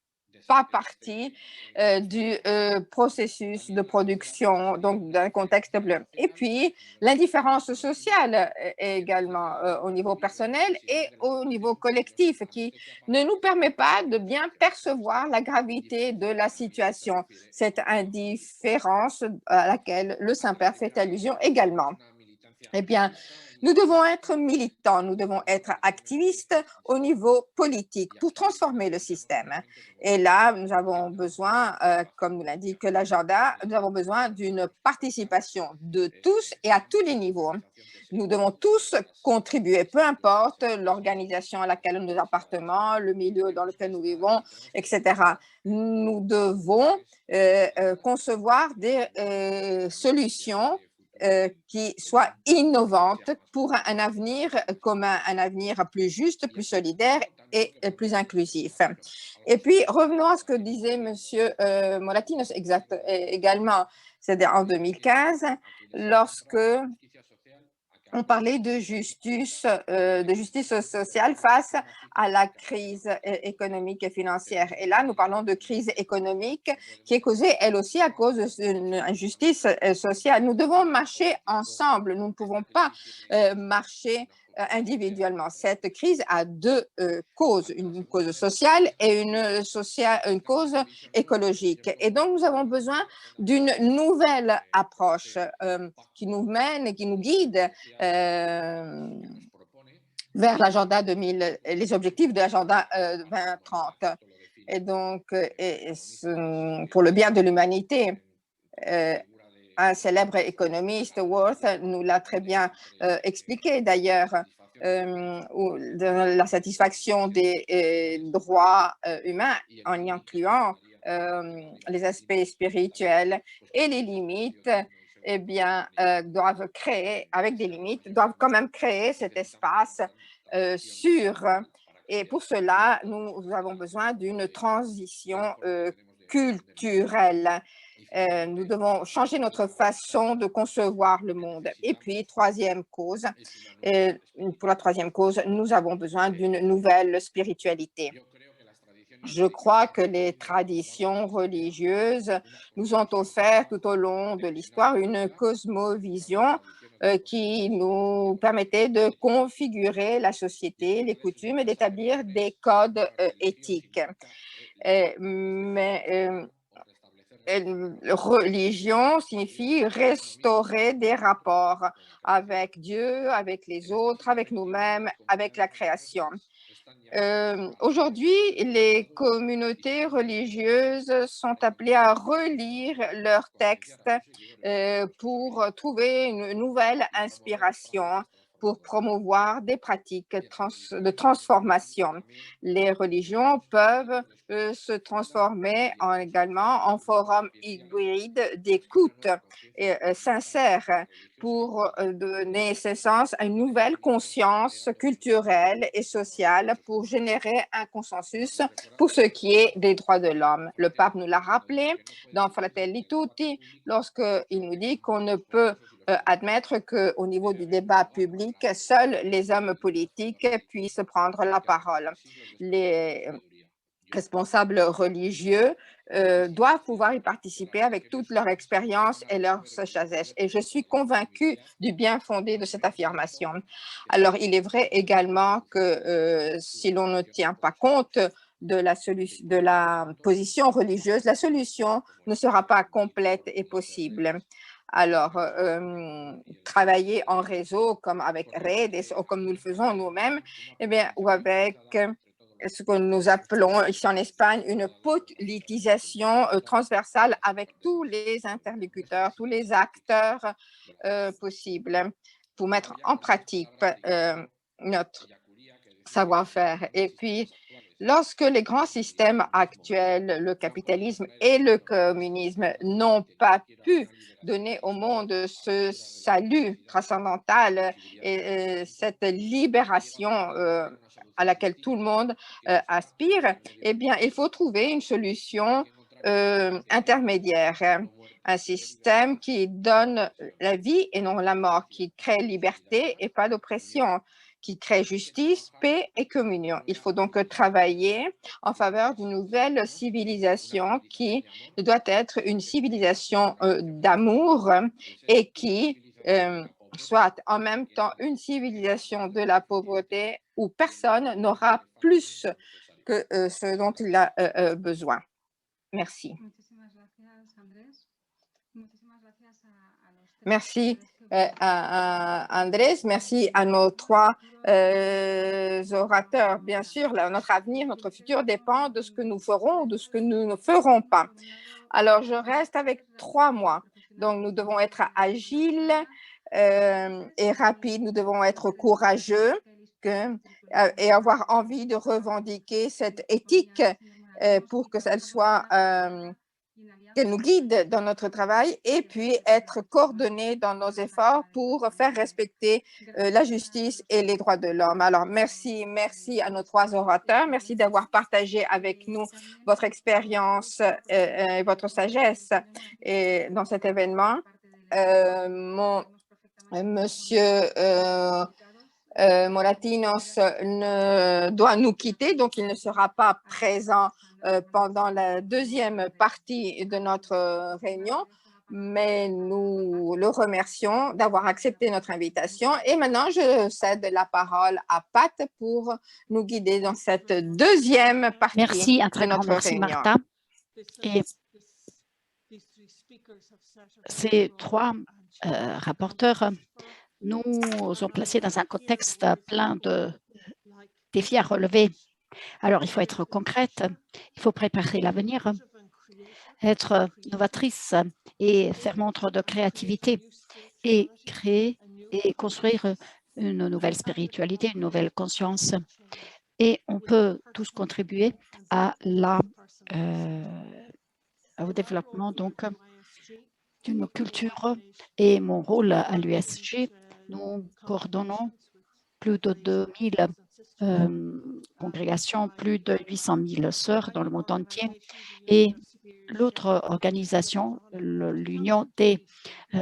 pas partie du processus de production, donc d'un contexte bleu. Et puis, l'indifférence sociale également au niveau personnel et au niveau collectif qui ne nous permet pas de bien percevoir la gravité de la situation. Cette indifférence à laquelle le Saint-Père fait allusion également. Eh bien, nous devons être militants, nous devons être activistes au niveau politique pour transformer le système. Et là, nous avons besoin, comme nous l'indique l'agenda, nous avons besoin d'une participation de tous et à tous les niveaux. Nous devons tous contribuer, peu importe l'organisation à laquelle nous appartenons, le milieu dans lequel nous vivons, etc. Nous devons concevoir des solutions qui soit innovante pour un avenir commun, un avenir plus juste, plus solidaire et plus inclusif. Et puis, revenons à ce que disait M. Moratinos également, c'est-à-dire en 2015, lorsque on parlait de justice sociale face à la crise économique et financière. Et là, nous parlons de crise économique qui est causée, elle aussi, à cause d'une injustice sociale. Nous devons marcher ensemble. Nous ne pouvons pas marcher individuellement. Cette crise a deux causes, une cause sociale et une cause écologique. Et donc, nous avons besoin d'une nouvelle approche qui nous mène, qui nous guide vers l'agenda 2000, les objectifs de l'agenda 2030. Et donc, pour le bien de l'humanité, un célèbre économiste, Worth, nous l'a très bien expliqué d'ailleurs, la satisfaction des droits humains en y incluant les aspects spirituels et les limites, eh bien, doivent créer, avec des limites, doivent quand même créer cet espace sûr. Et pour cela, nous avons besoin d'une transition culturelle. Nous devons changer notre façon de concevoir le monde. Et puis, troisième cause, pour la troisième cause, nous avons besoin d'une nouvelle spiritualité. Je crois que les traditions religieuses nous ont offert tout au long de l'histoire une cosmovision qui nous permettait de configurer la société, les coutumes et d'établir des codes éthiques. Mais religion signifie restaurer des rapports avec Dieu, avec les autres, avec nous-mêmes, avec la création. Aujourd'hui, les communautés religieuses sont appelées à relire leurs textes pour trouver une nouvelle inspiration, pour promouvoir des pratiques de transformation. Les religions peuvent se transformer également en forum hybride d'écoute sincère pour donner naissance à une nouvelle conscience culturelle et sociale pour générer un consensus pour ce qui est des droits de l'homme. Le pape nous l'a rappelé dans Fratelli Tutti lorsqu'il nous dit qu'on ne peut admettre qu'au niveau du débat public, seuls les hommes politiques puissent prendre la parole. responsables religieux doivent pouvoir y participer avec toute leur expérience et leur sagesse. Et je suis convaincue du bien fondé de cette affirmation. Alors, il est vrai également que si l'on ne tient pas compte de la position religieuse, la solution ne sera pas complète et possible. Alors, travailler en réseau comme avec Redes ou comme nous le faisons nous-mêmes, eh bien, ou avec ce que nous appelons ici en Espagne une politisation transversale avec tous les interlocuteurs, tous les acteurs possibles pour mettre en pratique notre savoir-faire. Et puis, lorsque les grands systèmes actuels, le capitalisme et le communisme, n'ont pas pu donner au monde ce salut transcendantal et cette libération à laquelle tout le monde aspire, eh bien, il faut trouver une solution intermédiaire, un système qui donne la vie et non la mort, qui crée liberté et pas d'oppression, qui crée justice, paix et communion. Il faut donc travailler en faveur d'une nouvelle civilisation qui doit être une civilisation d'amour et qui soit en même temps une civilisation de la pauvreté où personne n'aura plus que ce dont il a besoin. Merci. Merci à Andrés, merci à nos trois orateurs. Bien sûr, notre avenir, notre futur dépend de ce que nous ferons ou de ce que nous ne ferons pas. Alors, je reste avec 3 mois. Donc, nous devons être agiles et rapides. Nous devons être courageux et avoir envie de revendiquer cette éthique pour que ça soit qu'elle nous guide dans notre travail et puis être coordonnés dans nos efforts pour faire respecter la justice et les droits de l'homme. Alors, merci à nos 3 orateurs. Merci d'avoir partagé avec nous votre expérience et votre sagesse dans cet événement. Monsieur Moratinos doit nous quitter, donc il ne sera pas présent pendant la deuxième partie de notre réunion, mais nous le remercions d'avoir accepté notre invitation. Et maintenant, je cède la parole à Pat pour nous guider dans cette deuxième partie merci, un très de grand notre merci, réunion. Martha. Et ces 3 rapporteurs nous ont placés dans un contexte plein de défis à relever. Alors, il faut être concrète, il faut préparer l'avenir, être novatrice et faire montre de créativité et créer et construire une nouvelle spiritualité, une nouvelle conscience. Et on peut tous contribuer au développement donc d'une culture. Et mon rôle à l'USG, nous coordonnons plus de 2000 congrégations, plus de 800 000 sœurs dans le monde entier. Et l'autre organisation, l'Union des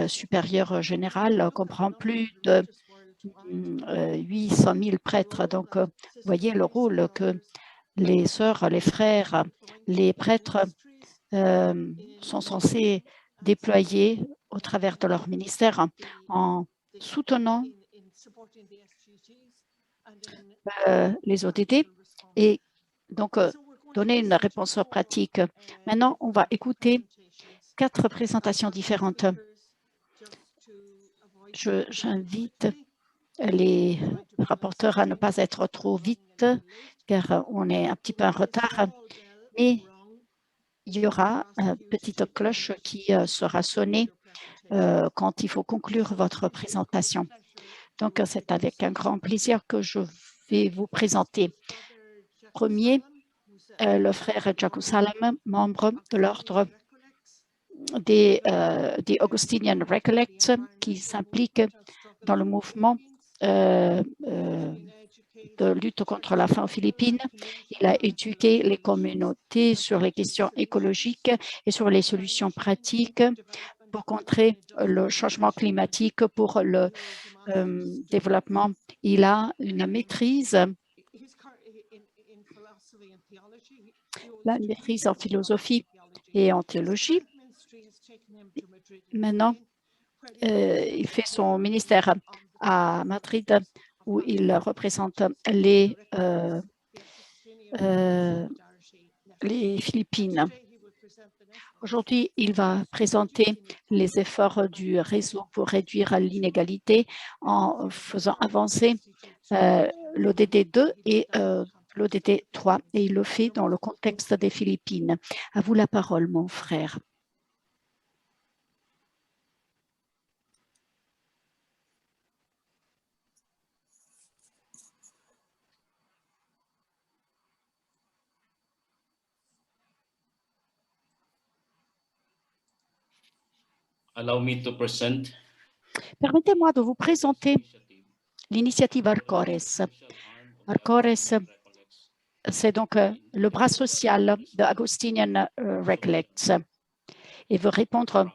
supérieurs générales, comprend plus de 800 000 prêtres. Donc, vous voyez le rôle que les sœurs, les frères, les prêtres sont censés déployer au travers de leur ministère en soutenant les ODD et donc donner une réponse pratique. Maintenant, on va écouter 4 présentations différentes. J'invite les rapporteurs à ne pas être trop vite, car on est un petit peu en retard. Et il y aura une petite cloche qui sera sonnée quand il faut conclure votre présentation. Donc, c'est avec un grand plaisir que je vais vous présenter. Premier, le frère Jaco Salam, membre de l'ordre des Augustinian Recollects, qui s'implique dans le mouvement de lutte contre la faim aux Philippines. Il a éduqué les communautés sur les questions écologiques et sur les solutions pratiques pour contrer le changement climatique, pour le développement. Il a une maîtrise une maîtrise en philosophie et en théologie. Maintenant, il fait son ministère à Madrid où il représente les Philippines. Aujourd'hui, il va présenter les efforts du réseau pour réduire l'inégalité en faisant avancer l'ODD 2 et l'ODD 3, et il le fait dans le contexte des Philippines. À vous la parole, mon frère. Permettez-moi de vous présenter l'initiative Arcores. Arcores, c'est donc le bras social de Augustinian Recollects et veut répondre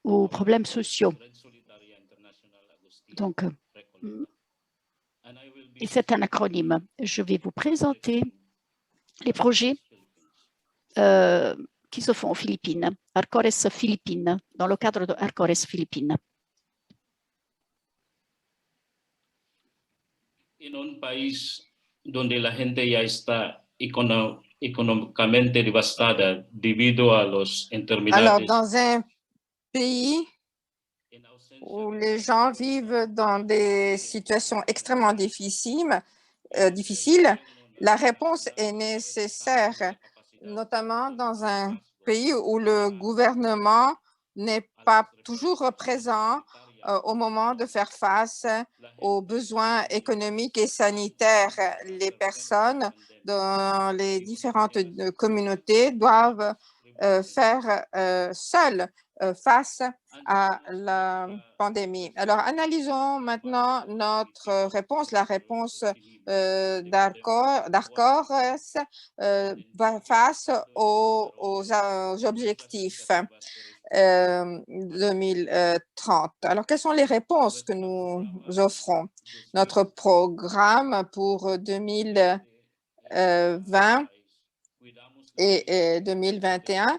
aux problèmes sociaux. Donc, et c'est un acronyme. Je vais vous présenter les projets qui se font aux Philippines, Arcores Philippines, dans le cadre de Arcores Philippines. En un país donde la gente ya está económicamente devastada debido a los enfermedades. Alors, dans un pays où les gens vivent dans des situations extrêmement difficiles, la réponse est nécessaire, notamment dans un pays où le gouvernement n'est pas toujours présent au moment de faire face aux besoins économiques et sanitaires. Les personnes dans les différentes communautés doivent faire seules face à la pandémie. Alors, analysons maintenant notre réponse. La réponse d'Arcores face aux objectifs 2030. Alors, quelles sont les réponses que nous offrons? Notre programme pour 2020 et 2021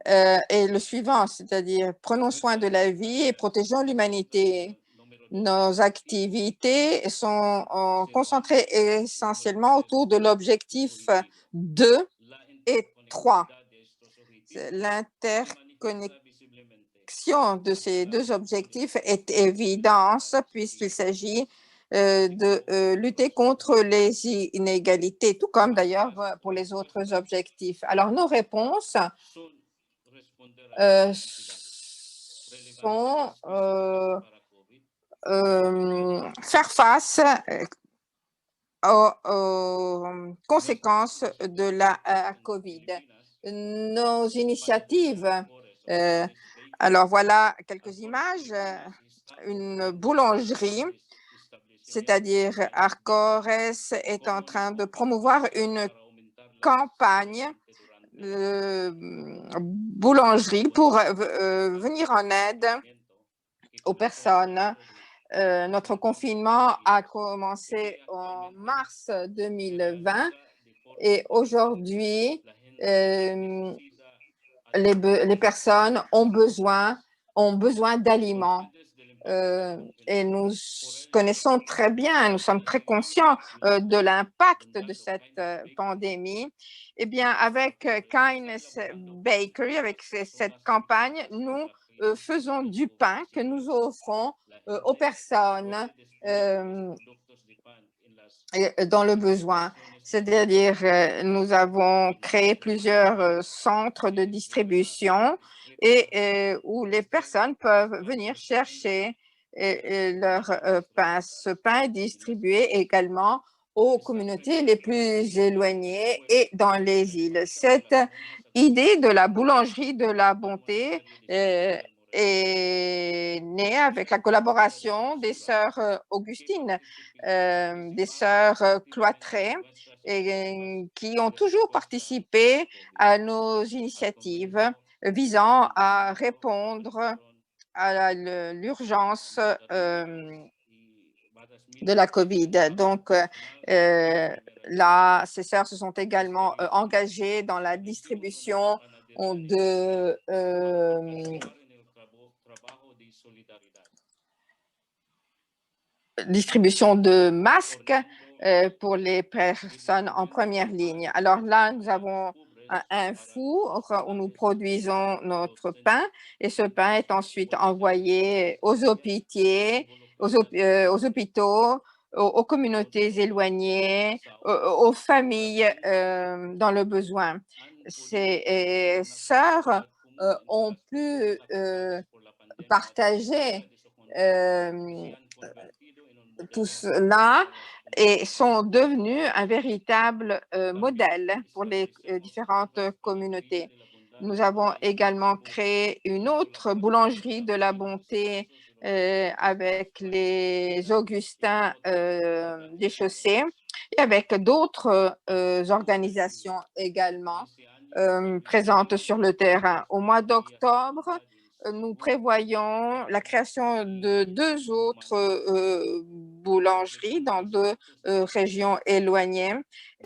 est le suivant, c'est-à-dire prenons soin de la vie et protégeons l'humanité. Nos activités sont concentrées essentiellement autour de l'objectif 2 et 3. L'interconnexion de ces deux objectifs est évidente puisqu'il s'agit de lutter contre les inégalités, tout comme d'ailleurs pour les autres objectifs. Alors, nos réponses sont faire face aux conséquences de la COVID. Nos initiatives, alors voilà quelques images, une boulangerie, c'est-à-dire Arcores est en train de promouvoir une campagne boulangerie pour venir en aide aux personnes. Notre confinement a commencé en mars 2020 et aujourd'hui, les personnes ont besoin d'aliments. Et nous connaissons très bien, nous sommes très conscients de l'impact de cette pandémie. Eh bien, avec Kindness Bakery, avec cette campagne, nous faisons du pain que nous offrons aux personnes dans le besoin. C'est-à-dire, nous avons créé plusieurs centres de distribution et où les personnes peuvent venir chercher leur pain. Ce pain est distribué également aux communautés les plus éloignées et dans les îles. Cette idée de la boulangerie de la bonté est née avec la collaboration des sœurs Augustine, des sœurs cloîtrées, et qui ont toujours participé à nos initiatives visant à répondre à l'urgence de la COVID. Donc, là, ces sœurs se sont également engagées dans la distribution de masques pour les personnes en première ligne. Alors là, nous avons un four où nous produisons notre pain et ce pain est ensuite envoyé aux hôpitaux, aux communautés éloignées, aux familles dans le besoin. Ces sœurs ont pu partager tout cela et sont devenus un véritable modèle pour les différentes communautés. Nous avons également créé une autre boulangerie de la bonté avec les Augustins des Chaussées et avec d'autres organisations également présentes sur le terrain. Au mois d'octobre, nous prévoyons la création de 2 autres boulangeries dans 2 régions éloignées.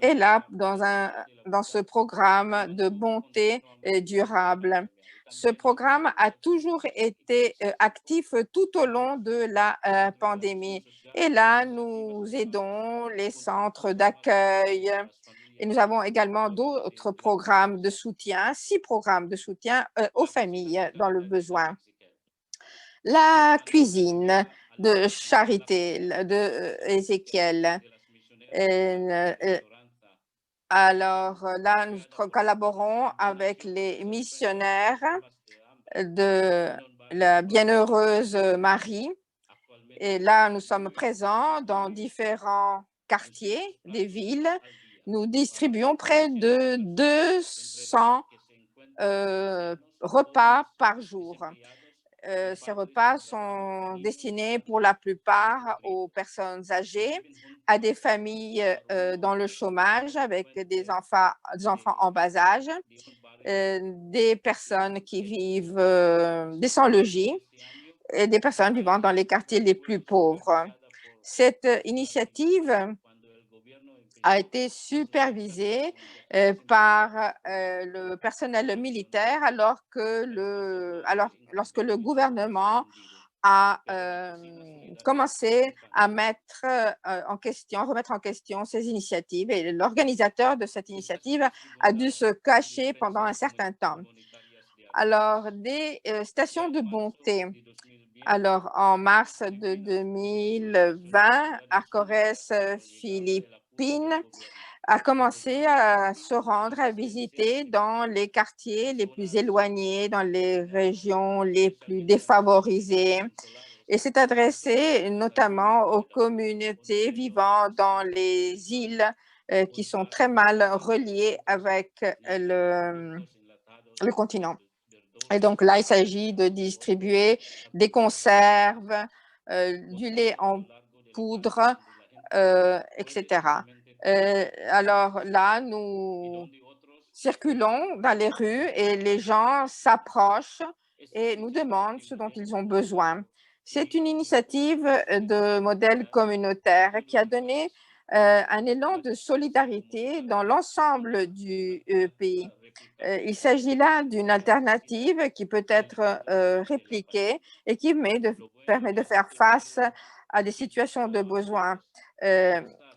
Et là, dans ce programme de bonté durable. Ce programme a toujours été actif tout au long de la pandémie. Et là, nous aidons les centres d'accueil. Et nous avons également d'autres programmes de soutien, 6 programmes de soutien aux familles dans le besoin. La cuisine de charité de Ézéchiel. Alors là, nous collaborons avec les missionnaires de la Bienheureuse Marie. Et là, nous sommes présents dans différents quartiers des villes. Nous distribuons près de 200 repas par jour. Ces repas sont destinés pour la plupart aux personnes âgées, à des familles dans le chômage avec des enfants en bas âge, des personnes qui vivent des sans-logis et des personnes vivant dans les quartiers les plus pauvres. Cette initiative a été supervisée par le personnel militaire lorsque le gouvernement a commencé à remettre en question ces initiatives et l'organisateur de cette initiative a dû se cacher pendant un certain temps. Alors, des stations de bonté. Alors, en mars de 2020, Arcores Philippines a commencé à se rendre, à visiter dans les quartiers les plus éloignés, dans les régions les plus défavorisées et s'est adressé notamment aux communautés vivant dans les îles qui sont très mal reliées avec le continent. Et donc là, il s'agit de distribuer des conserves, du lait en poudre, etc. Alors là, nous circulons dans les rues et les gens s'approchent et nous demandent ce dont ils ont besoin. C'est une initiative de modèle communautaire qui a donné un élan de solidarité dans l'ensemble du pays. Il s'agit là d'une alternative qui peut être répliquée et qui permet de faire face à des situations de besoin.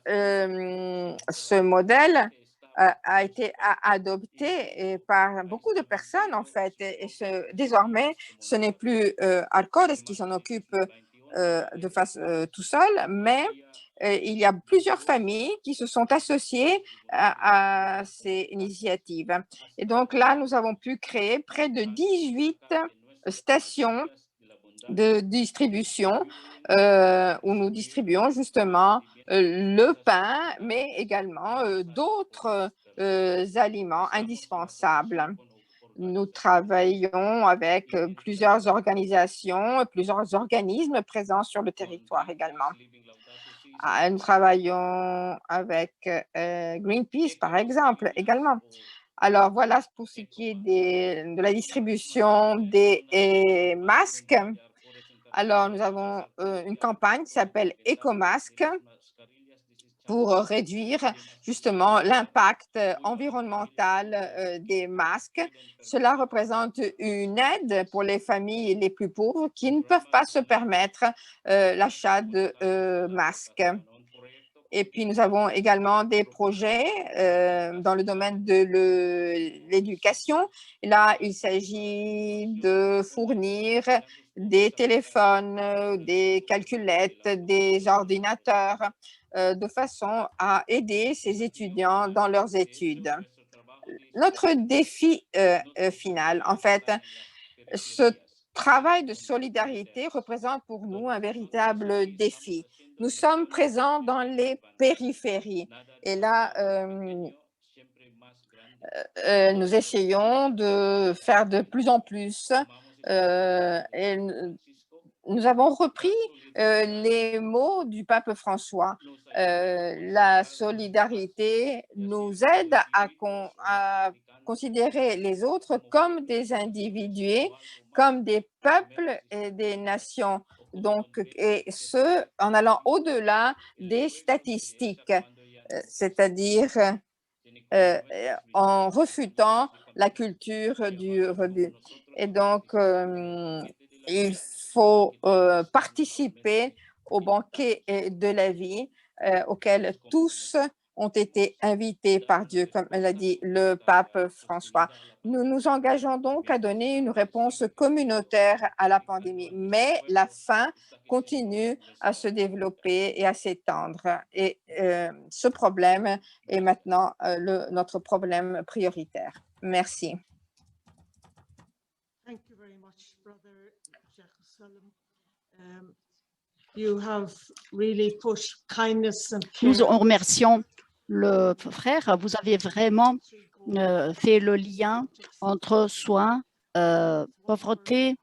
Ce modèle a été adopté par beaucoup de personnes, en fait. Et désormais, ce n'est plus Arcores qui s'en occupe tout seul, mais il y a plusieurs familles qui se sont associées à ces initiatives. Et donc là, nous avons pu créer près de 18 stations de distribution où nous distribuons justement le pain, mais également d'autres aliments indispensables. Nous travaillons avec plusieurs organisations, plusieurs organismes présents sur le territoire également. Nous travaillons avec Greenpeace, par exemple, également. Alors, voilà pour ce qui est de la distribution des masques. Alors, nous avons une campagne qui s'appelle EcoMasque pour réduire justement l'impact environnemental des masques. Cela représente une aide pour les familles les plus pauvres qui ne peuvent pas se permettre l'achat de masques. Et puis, nous avons également des projets dans le domaine de l'éducation. Là, il s'agit de fournir des téléphones, des calculettes, des ordinateurs, de façon à aider ces étudiants dans leurs études. Notre défi final, en fait, ce travail de solidarité représente pour nous un véritable défi. Nous sommes présents dans les périphéries et là, nous essayons de faire de plus en plus et nous avons repris les mots du pape François. La solidarité nous aide à considérer les autres comme des individus, comme des peuples et des nations. Donc, et ce, en allant au-delà des statistiques, c'est-à-dire en refutant la culture du rebut. Et donc, il faut participer au banquet de la vie auquel tous ont été invités par Dieu, comme l'a dit le pape François. Nous nous engageons donc à donner une réponse communautaire à la pandémie, mais la faim continue à se développer et à s'étendre. Et ce problème est maintenant notre problème prioritaire. Merci. Thank you very much, Brother Jerusalem. You have really pushed kindness and Nous care. remercions le frère. Vous avez vraiment fait le lien entre soins, pauvreté,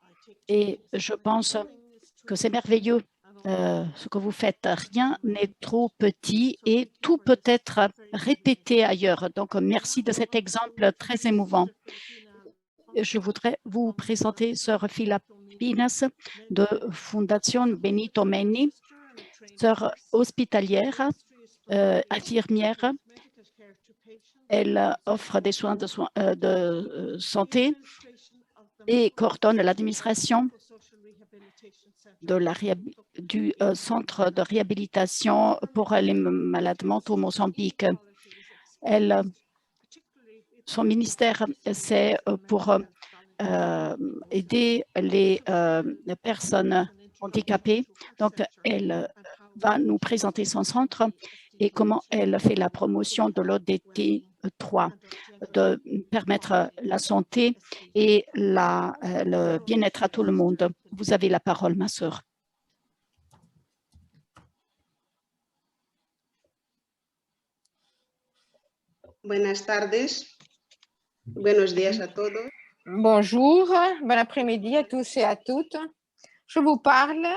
et je pense que c'est merveilleux ce que vous faites. Rien n'est trop petit et tout peut être répété ailleurs. Donc, merci de cet exemple très émouvant. Je voudrais vous présenter Sœur Filipinas de Fondation Benito Menni, sœur hospitalière, infirmière. Elle offre des soins de santé et coordonne l'administration du centre de réhabilitation pour les malades mentaux au Mozambique. Son ministère, c'est pour aider les personnes handicapées. Donc, elle va nous présenter son centre et comment elle fait la promotion de l'ODT 3, de permettre la santé et le bien-être à tout le monde. Vous avez la parole, ma sœur. Buenas tardes. Buenos días a todos. Bonjour, bon après-midi à tous et à toutes. Je vous parle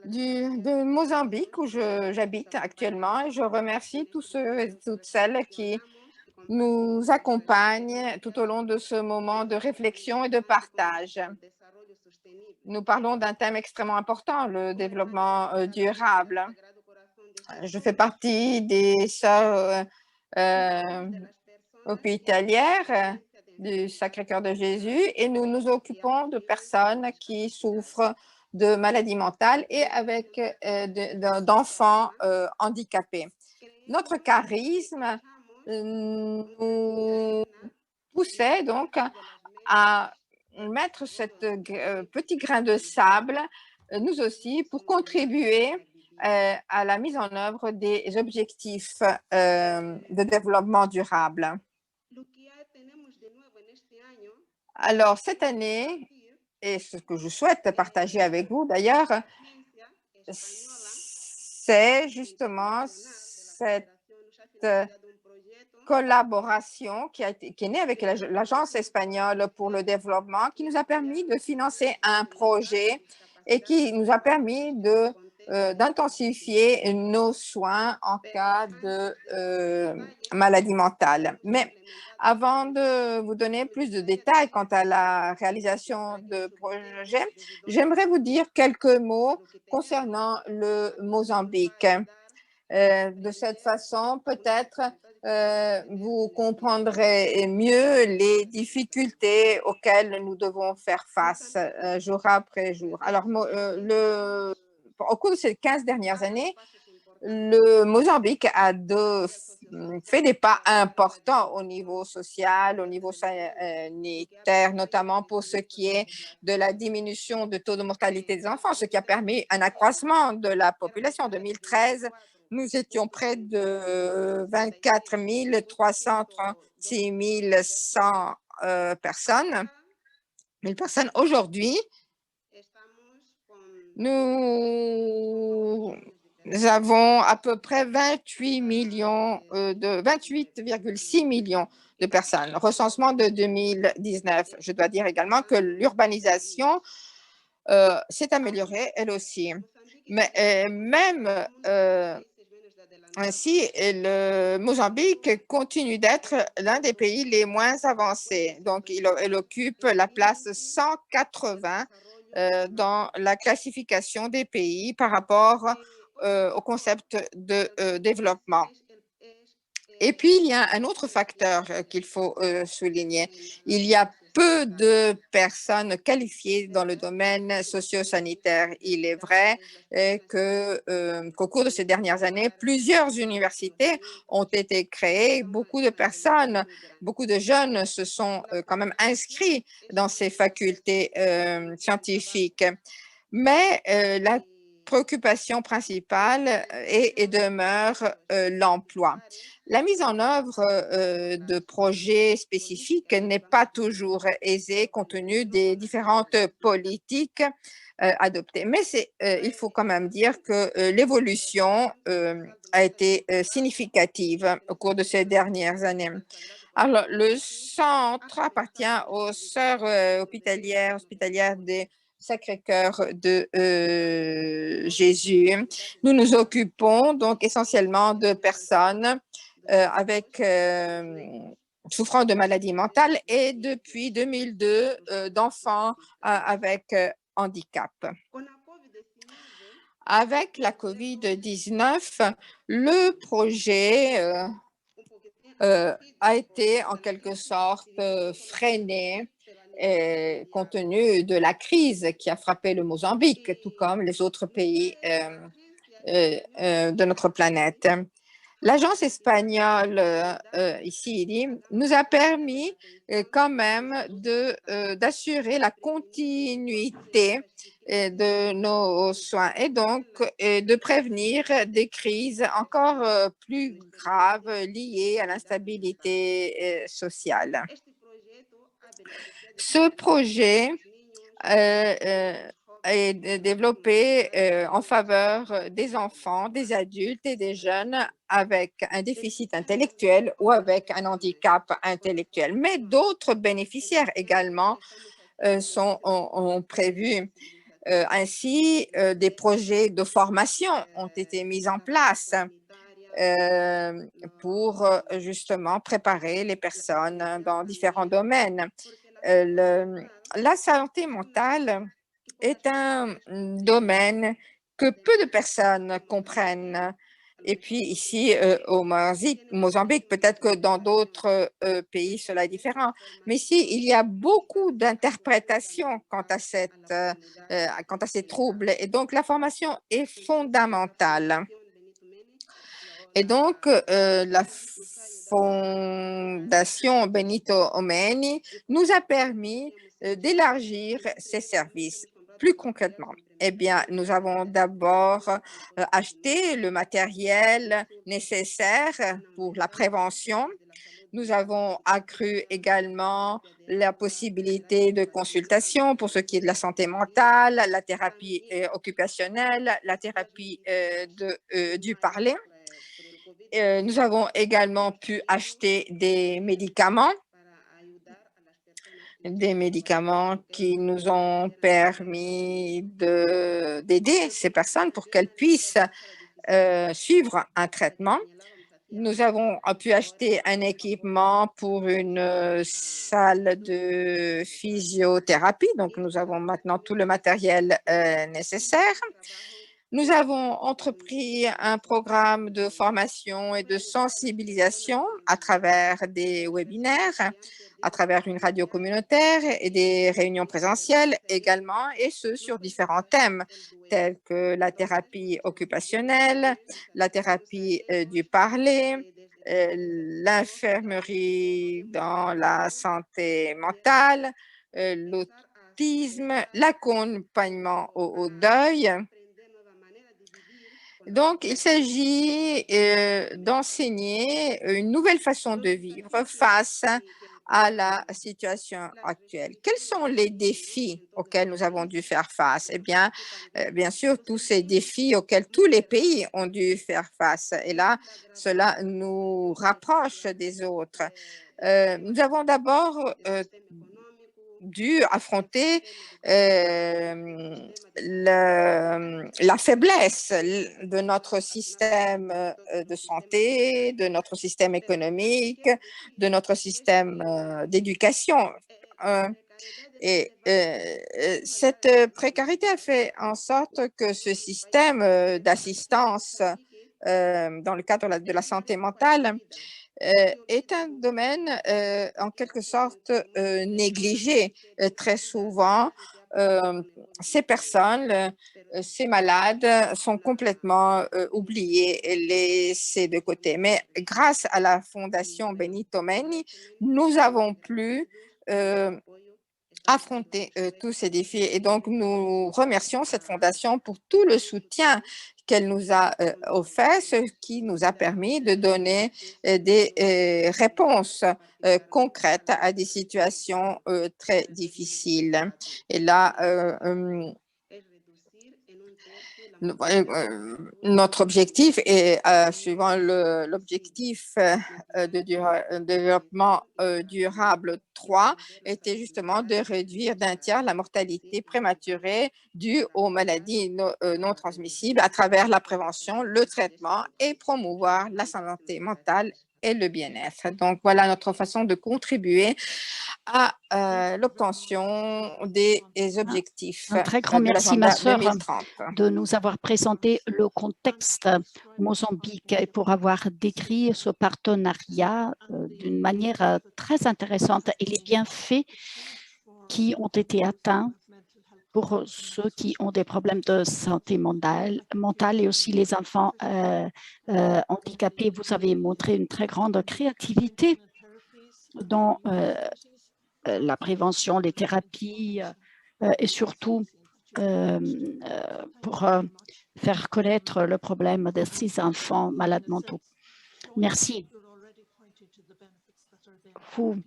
de Mozambique où j'habite actuellement et je remercie tous ceux et toutes celles qui nous accompagnent tout au long de ce moment de réflexion et de partage. Nous parlons d'un thème extrêmement important, le développement durable. Je fais partie des sœurs hospitalières du Sacré-Cœur de Jésus et nous nous occupons de personnes qui souffrent de maladies mentales et avec d'enfants handicapés. Notre charisme nous poussait donc à mettre ce petit grain de sable, nous aussi, pour contribuer à la mise en œuvre des objectifs de développement durable. Alors, cette année, et ce que je souhaite partager avec vous d'ailleurs, c'est justement cette collaboration qui est née avec l'Agence espagnole pour le développement, qui nous a permis de financer un projet et qui nous a permis de d'intensifier nos soins en cas de maladie mentale. Mais avant de vous donner plus de détails quant à la réalisation de projets, j'aimerais vous dire quelques mots concernant le Mozambique. De cette façon, peut-être vous comprendrez mieux les difficultés auxquelles nous devons faire face jour après jour. Alors, au cours de ces 15 dernières années, le Mozambique a fait des pas importants au niveau social, au niveau sanitaire, notamment pour ce qui est de la diminution du taux de mortalité des enfants, ce qui a permis un accroissement de la population. En 2013, nous étions près de 24 336 100 personnes. Aujourd'hui, nous avons à peu près 28,6 millions de personnes. Recensement de 2019. Je dois dire également que l'urbanisation s'est améliorée elle aussi. Mais même ainsi, le Mozambique continue d'être l'un des pays les moins avancés. Donc, il occupe la place 180 dans la classification des pays par rapport au concept de développement. Et puis, il y a un autre facteur qu'il faut souligner. Il y a peu de personnes qualifiées dans le domaine socio-sanitaire. Il est vrai qu'au cours de ces dernières années, plusieurs universités ont été créées. Beaucoup de personnes, beaucoup de jeunes se sont quand même inscrits dans ces facultés scientifiques. Mais la préoccupation principale est et demeure l'emploi. La mise en œuvre de projets spécifiques n'est pas toujours aisée compte tenu des différentes politiques adoptées. Mais il faut quand même dire que l'évolution a été significative au cours de ces dernières années. Alors, le centre appartient aux sœurs hospitalières des Sacré-Cœur de Jésus. Nous nous occupons donc essentiellement de personnes souffrant de maladies mentales et depuis 2002 d'enfants avec handicap. Avec la COVID-19, le projet a été en quelque sorte freiné compte tenu de la crise qui a frappé le Mozambique, tout comme les autres pays de notre planète. L'agence espagnole ici nous a permis quand même d'assurer la continuité de nos soins et donc de prévenir des crises encore plus graves liées à l'instabilité sociale. Ce projet est développé en faveur des enfants, des adultes et des jeunes avec un déficit intellectuel ou avec un handicap intellectuel. Mais d'autres bénéficiaires également ont prévu. Ainsi, des projets de formation ont été mis en place pour justement préparer les personnes dans différents domaines. La santé mentale est un domaine que peu de personnes comprennent. Et puis ici, au Mozambique, peut-être que dans d'autres pays, cela est différent. Mais ici, il y a beaucoup d'interprétations quant à ces troubles. Et donc, la formation est fondamentale. Et donc, la Fondation Benito Omeni nous a permis d'élargir ces services. Plus concrètement, eh bien, nous avons d'abord acheté le matériel nécessaire pour la prévention. Nous avons accru également la possibilité de consultation pour ce qui est de la santé mentale, la thérapie occupationnelle, la thérapie du parler. Nous avons également pu acheter des médicaments qui nous ont permis de d'aider ces personnes pour qu'elles puissent suivre un traitement. Nous avons pu acheter un équipement pour une salle de physiothérapie. Donc, nous avons maintenant tout le matériel nécessaire. Nous avons entrepris un programme de formation et de sensibilisation à travers des webinaires, à travers une radio communautaire et des réunions présentielles également, et ce sur différents thèmes tels que la thérapie occupationnelle, la thérapie du parler, l'infirmerie dans la santé mentale, l'autisme, l'accompagnement au deuil. Donc, il s'agit d'enseigner une nouvelle façon de vivre face à la situation actuelle. Quels sont les défis auxquels nous avons dû faire face? Eh bien, bien sûr, tous ces défis auxquels tous les pays ont dû faire face. Et là, cela nous rapproche des autres. Nous avons d'abord dû affronter la faiblesse de notre système de santé, de notre système économique, de notre système d'éducation. Et cette précarité a fait en sorte que ce système d'assistance dans le cadre de la santé mentale est un domaine en quelque sorte négligé. Très souvent, ces personnes, ces malades sont complètement oubliés et laissés de côté. Mais grâce à la Fondation Benito Meni, nous avons pu affronter tous ces défis. Et donc, nous remercions cette fondation pour tout le soutien qu'elle nous a offert, ce qui nous a permis de donner des réponses concrètes à des situations très difficiles. Et là, notre objectif est, suivant l'objectif de développement durable 3, était justement de réduire d'un tiers la mortalité prématurée due aux maladies non transmissibles à travers la prévention, le traitement et promouvoir la santé mentale et le bien-être. Donc, voilà notre façon de contribuer à l'obtention des objectifs Un très grand de merci, ma l'agenda sœur, 2030. de nous avoir présenté le contexte au Mozambique et pour avoir décrit ce partenariat d'une manière très intéressante et les bienfaits qui ont été atteints pour ceux qui ont des problèmes de santé mentale et aussi les enfants handicapés. Vous avez montré une très grande créativité dans la prévention, les thérapies et surtout pour faire connaître le problème de ces enfants malades mentaux. Merci. Vous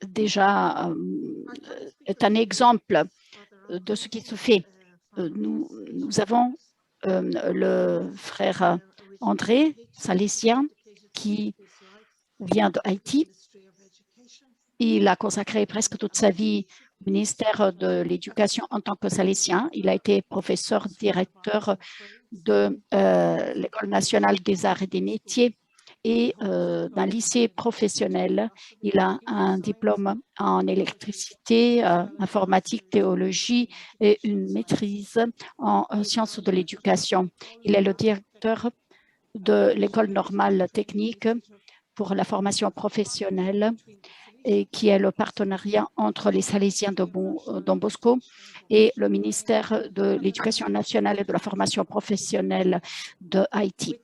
déjà est un exemple de ce qui se fait. Nous avons le frère André Salésien qui vient d'Haïti. Il a consacré presque toute sa vie au ministère de l'Éducation en tant que salésien. Il a été professeur directeur de l'École nationale des arts et des métiers et d'un lycée professionnel. Il a un diplôme en électricité, informatique, théologie et une maîtrise en sciences de l'éducation. Il est le directeur de l'École normale technique pour la formation professionnelle et qui est le partenariat entre les Salésiens de Don Bosco et le ministère de l'Éducation nationale et de la formation professionnelle de Haïti.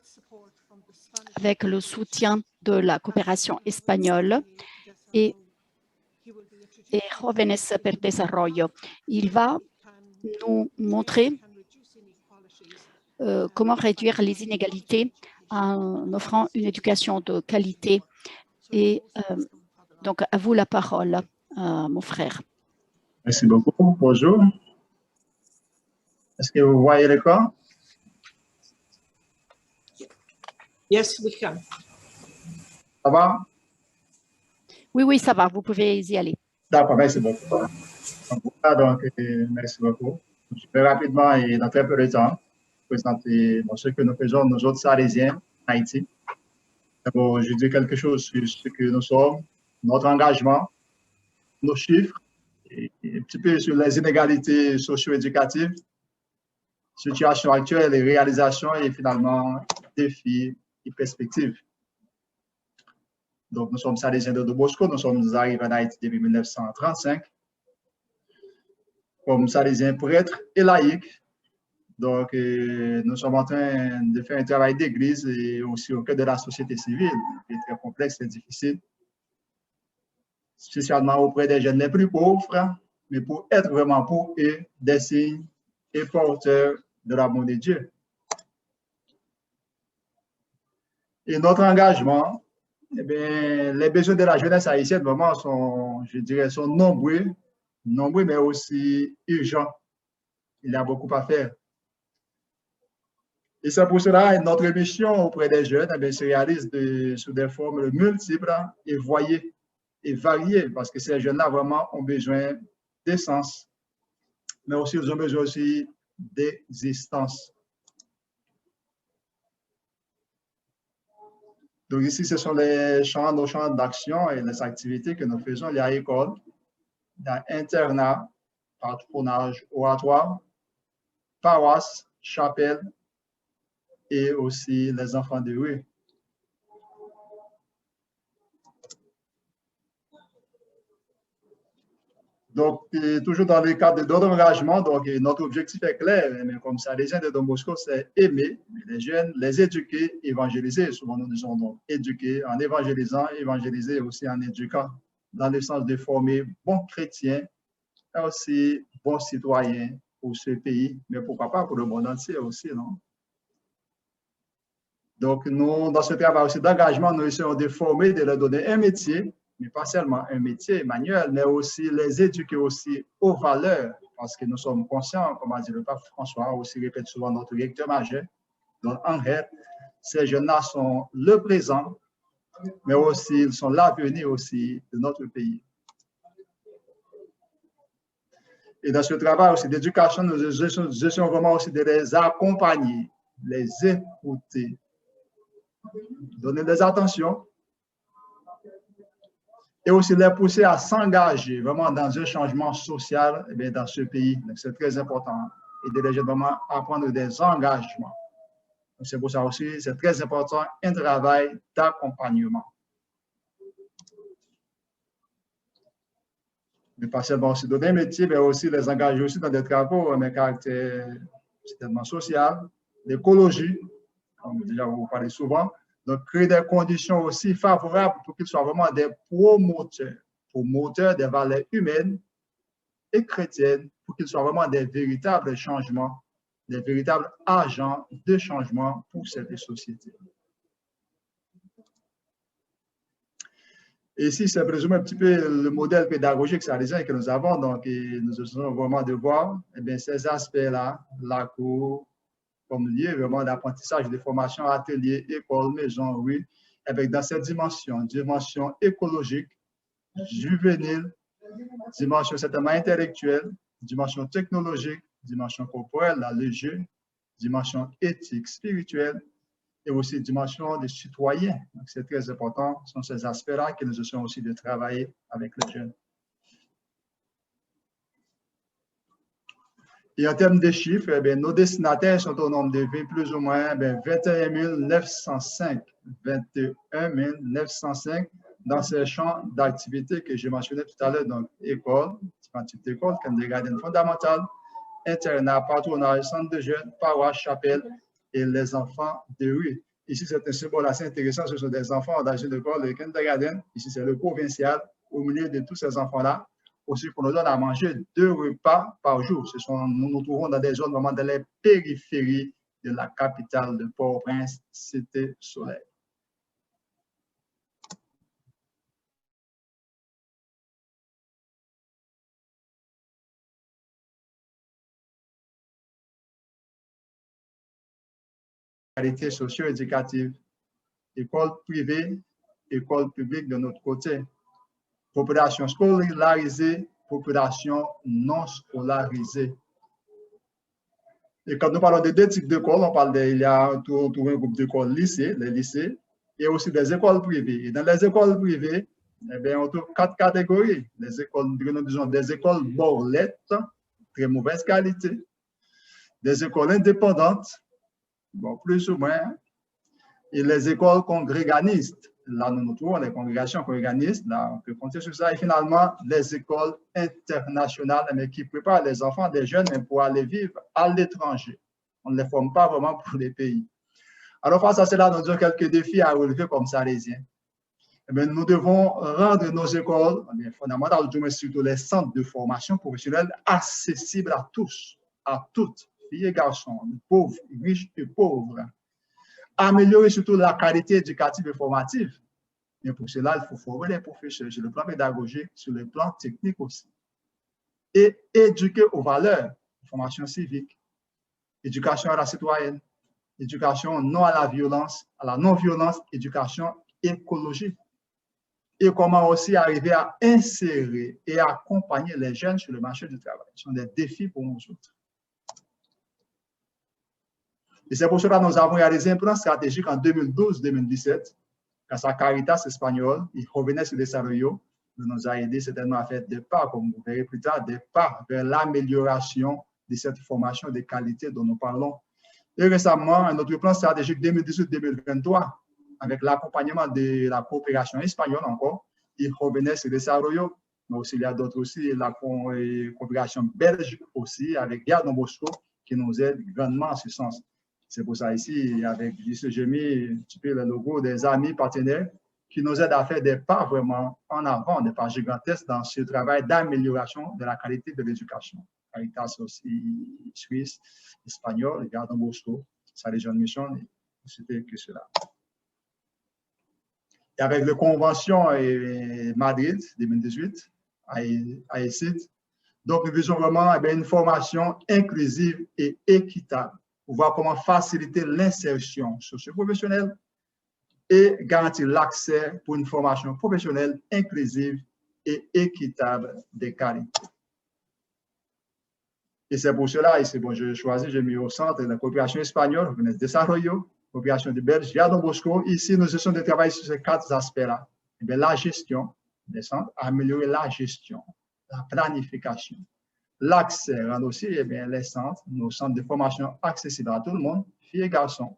Avec le soutien de la coopération espagnole et Jóvenes per Desarrollo. Il va nous montrer comment réduire les inégalités en offrant une éducation de qualité. Et donc, à vous la parole, mon frère. Merci beaucoup. Bonjour. Est-ce que vous voyez l'écran? Yes, we can. Ça va? Oui, ça va. Vous pouvez y aller. D'accord, merci beaucoup. Donc, merci beaucoup. Je vais rapidement et dans très peu de temps présenter ce que nous faisons, nous autres Salésiens, Haïti. D'abord, je dis quelque chose sur ce que nous sommes, notre engagement, nos chiffres, et un petit peu sur les inégalités socio-éducatives, situation actuelle et réalisations, et finalement, défis et perspectives. Donc, nous sommes Salésiens de Don Bosco, nous sommes arrivés en Haïti depuis 1935, comme Salésiens prêtres et laïcs. Donc, nous sommes en train de faire un travail d'église et aussi au cœur de la société civile, qui est très complexe et difficile, spécialement auprès des jeunes les plus pauvres, mais pour être vraiment pour eux des signes et porteurs de l'amour de Dieu. Et notre engagement, eh bien, les besoins de la jeunesse haïtienne vraiment sont, je dirais, sont nombreux, mais aussi urgents. Il y a beaucoup à faire. Et c'est pour cela que notre mission auprès des jeunes se réalise sous des formes multiples et variées, parce que ces jeunes-là vraiment ont besoin d'essence, mais aussi ils ont besoin aussi d'existence. Donc ici, ce sont nos champs d'action et les activités que nous faisons. Il y a école, il y a internat, patronage oratoire, paroisse, chapelle, et aussi les enfants de rue. Donc, toujours dans le cadre d'autres engagements, donc notre objectif est clair, mais comme ça, les jeunes de Don Bosco, c'est aimer les jeunes, les éduquer, évangéliser. Souvent, nous disons donc éduquer en évangélisant, évangéliser aussi en éduquant, dans le sens de former bons chrétiens et aussi bons citoyens pour ce pays, mais pourquoi pas pour le monde entier aussi, non? Donc, nous, dans ce travail aussi d'engagement, nous essayons de former, de leur donner un métier, mais pas seulement un métier manuel, mais aussi les éduquer aussi aux valeurs, parce que nous sommes conscients, comme a dit le pape François, aussi répète souvent notre recteur majeur, donc Angèle, ces jeunes-là sont le présent, mais aussi ils sont l'avenir aussi de notre pays. Et dans ce travail aussi d'éducation, nous essayons vraiment aussi de les accompagner, les écouter, donner des attentions et aussi les pousser à s'engager vraiment dans un changement social dans ce pays. C'est très important. Et de les vraiment à prendre des engagements. C'est pour ça aussi, c'est très important, un travail d'accompagnement. Mais pas seulement aussi donner un métier, mais aussi les engager aussi dans des travaux de caractère certainement social, d'écologie, comme déjà vous parlez souvent. Donc, créer des conditions aussi favorables pour qu'ils soient vraiment des promoteurs des valeurs humaines et chrétiennes, pour qu'ils soient vraiment des véritables changements, des véritables agents de changement pour cette société. Et ici, c'est présumé un petit peu le modèle pédagogique salésien que nous avons. Donc, nous essayons vraiment de voir ces aspects-là, la cour, comme lié vraiment d'apprentissage, de formation, atelier, école, maison, oui, avec dans cette dimension écologique, juvénile, dimension certainement intellectuelle, dimension technologique, dimension corporelle, le jeu, dimension éthique, spirituelle, et aussi dimension des citoyens. Donc, c'est très important, ce sont ces aspects-là que nous essayons aussi de travailler avec les jeunes. Et en termes de chiffres, nos destinataires sont au nombre de plus ou moins 21 905. 21 905 dans ces champs d'activité que j'ai mentionné tout à l'heure, donc école, différents types d'écoles, kindergarten fondamental, internat, patronage, centre de jeunes, paroisse, chapelle et les enfants de rue. Ici, c'est un symbole assez intéressant, ce sont des enfants dans une école de kindergarten. Ici, c'est le provincial. Au milieu de tous ces enfants-là, aussi qu'on nous donne à manger 2 repas par jour. Nous nous trouvons dans des zones vraiment dans les périphéries de la capitale de Port-au-Prince, Cité Soleil. Qualité socio-éducative, école privée, école publique de notre côté. Population scolarisée, population non scolarisée. Et quand nous parlons de deux types d'écoles, on parle il y a tout un groupe d'écoles lycées, les lycées, et aussi des écoles privées. Et dans les écoles privées, eh bien, on trouve 4 catégories. Les écoles, disons, des écoles borlettes, très mauvaise qualité, des écoles indépendantes, bon, plus ou moins, et les écoles congréganistes. Là, nous trouvons les congrégations congréganistes, là, on peut compter sur ça. Et finalement, les écoles internationales, mais qui préparent les enfants, les jeunes, pour aller vivre à l'étranger. On ne les forme pas vraiment pour les pays. Alors, face à cela, nous avons quelques défis à relever comme Salésiens. Eh bien, nous devons rendre nos écoles, fondamentales, surtout les centres de formation professionnelle, accessibles à tous, à toutes, filles et garçons, pauvres, riches et pauvres. Améliorer surtout la qualité éducative et formative. Et pour cela, il faut former les professeurs sur le plan pédagogique, sur le plan technique aussi. Et éduquer aux valeurs, formation civique, éducation à la citoyenne, éducation non à la violence, à la non-violence, éducation écologique. Et comment aussi arriver à insérer et accompagner les jeunes sur le marché du travail. Ce sont des défis pour nous autres. Et c'est pour cela que nous avons réalisé un plan stratégique en 2012-2017, grâce à Caritas espagnole, et Jóvenes y Desarrollo, qui nous a aidé certainement à faire des pas, comme vous verrez plus tard, des pas vers l'amélioration de cette formation de qualité dont nous parlons. Et récemment, notre plan stratégique 2018-2023, avec l'accompagnement de la coopération espagnole encore, et Jóvenes y Desarrollo, mais aussi il y a d'autres aussi, la coopération belge aussi, avec Guerre Don Bosco, qui nous aide grandement en ce sens. C'est pour ça ici, avec JC, j'ai mis un petit peu le logo des amis partenaires qui nous aident à faire des pas vraiment en avant, des pas gigantesques dans ce travail d'amélioration de la qualité de l'éducation. Caritas aussi suisse, espagnol, Guerre Don Bosco, sa région de mission, c'était que cela. Et avec la Convention Madrid 2018, à ECID, donc nous visons vraiment une formation inclusive et équitable pour voir comment faciliter l'insertion socio-professionnelle et garantir l'accès pour une formation professionnelle inclusive et équitable de qualité. Et c'est pour cela, ici, bon, j'ai choisi, j'ai mis au centre la coopération espagnole, Jóvenes y Desarrollo, coopération de Belge, Guerre Don Bosco. Ici, nous essayons de travailler sur ces 4 aspects-là. La gestion des centres, améliorer la gestion, la planification. L'accès, rendre aussi les centres, nos centres de formation accessibles à tout le monde, filles et garçons,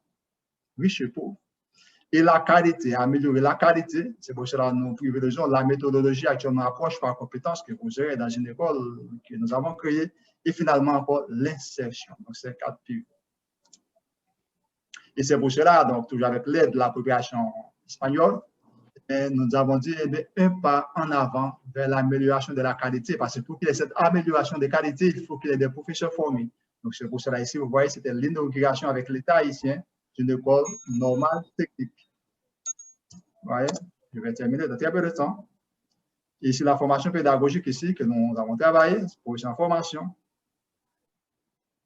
riches et pauvres. Et la qualité, améliorer la qualité, c'est pour cela que nous privilégions la méthodologie actuellement approche par compétence que vous aurez dans une école que nous avons créée, et finalement encore l'insertion. Donc, c'est 4 pivots. Et c'est pour cela, donc, toujours avec l'aide de la population espagnole, nous avons dit un pas en avant vers l'amélioration de la qualité, parce que pour qu'il y ait cette amélioration de qualité, il faut qu'il y ait des professeurs formés. Donc, c'est pour cela ici, vous voyez, c'était l'inauguration avec l'État haïtien d'une école normale technique. Vous voyez, je vais terminer dans très peu de temps. Ici, la formation pédagogique ici, que nous avons travaillé, pour une formation.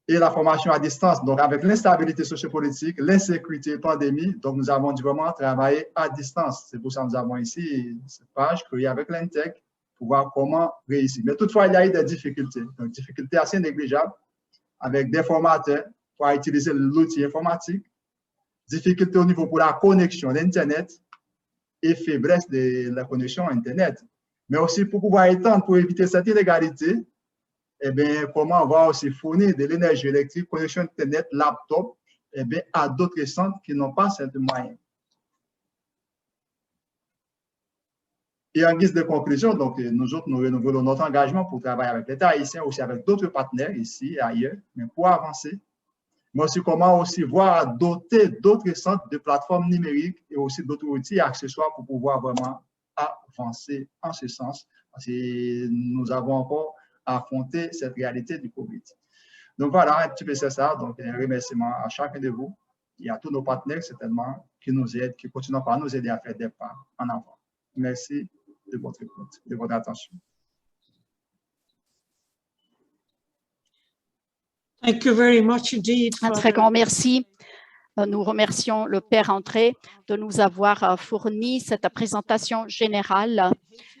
Et la formation à distance, donc avec l'instabilité sociopolitique, l'insécurité, pandémie, donc nous avons dû vraiment travailler à distance. C'est pour ça que nous avons ici cette page créée avec l'Intec pour voir comment réussir. Mais toutefois, il y a eu des difficultés, donc difficultés assez négligeables avec des formateurs pour utiliser l'outil informatique, difficultés au niveau pour la connexion d'Internet et faiblesse de la connexion Internet. Mais aussi pour pouvoir étendre, pour éviter cette inégalité, eh bien, comment on va aussi fournir de l'énergie électrique, connexion Internet, laptop, eh bien, à d'autres centres qui n'ont pas ces moyens. Et en guise de conclusion, donc, nous autres, nous renouvelons notre engagement pour travailler avec l'État haïtien, aussi avec d'autres partenaires ici et ailleurs, mais pour avancer. Mais aussi comment aussi voir doter d'autres centres de plateformes numériques et aussi d'autres outils et accessoires pour pouvoir vraiment avancer en ce sens. Parce que nous avons encore affronter cette réalité du Covid. Donc voilà, un petit peu c'est ça. Donc un remerciement à chacun de vous et à tous nos partenaires certainement qui nous aident, qui continuent par nous aider à faire des pas en avant. Merci de votre écoute, de votre attention. Thank you very much indeed. Un très grand merci. Nous remercions le Père André de nous avoir fourni cette présentation générale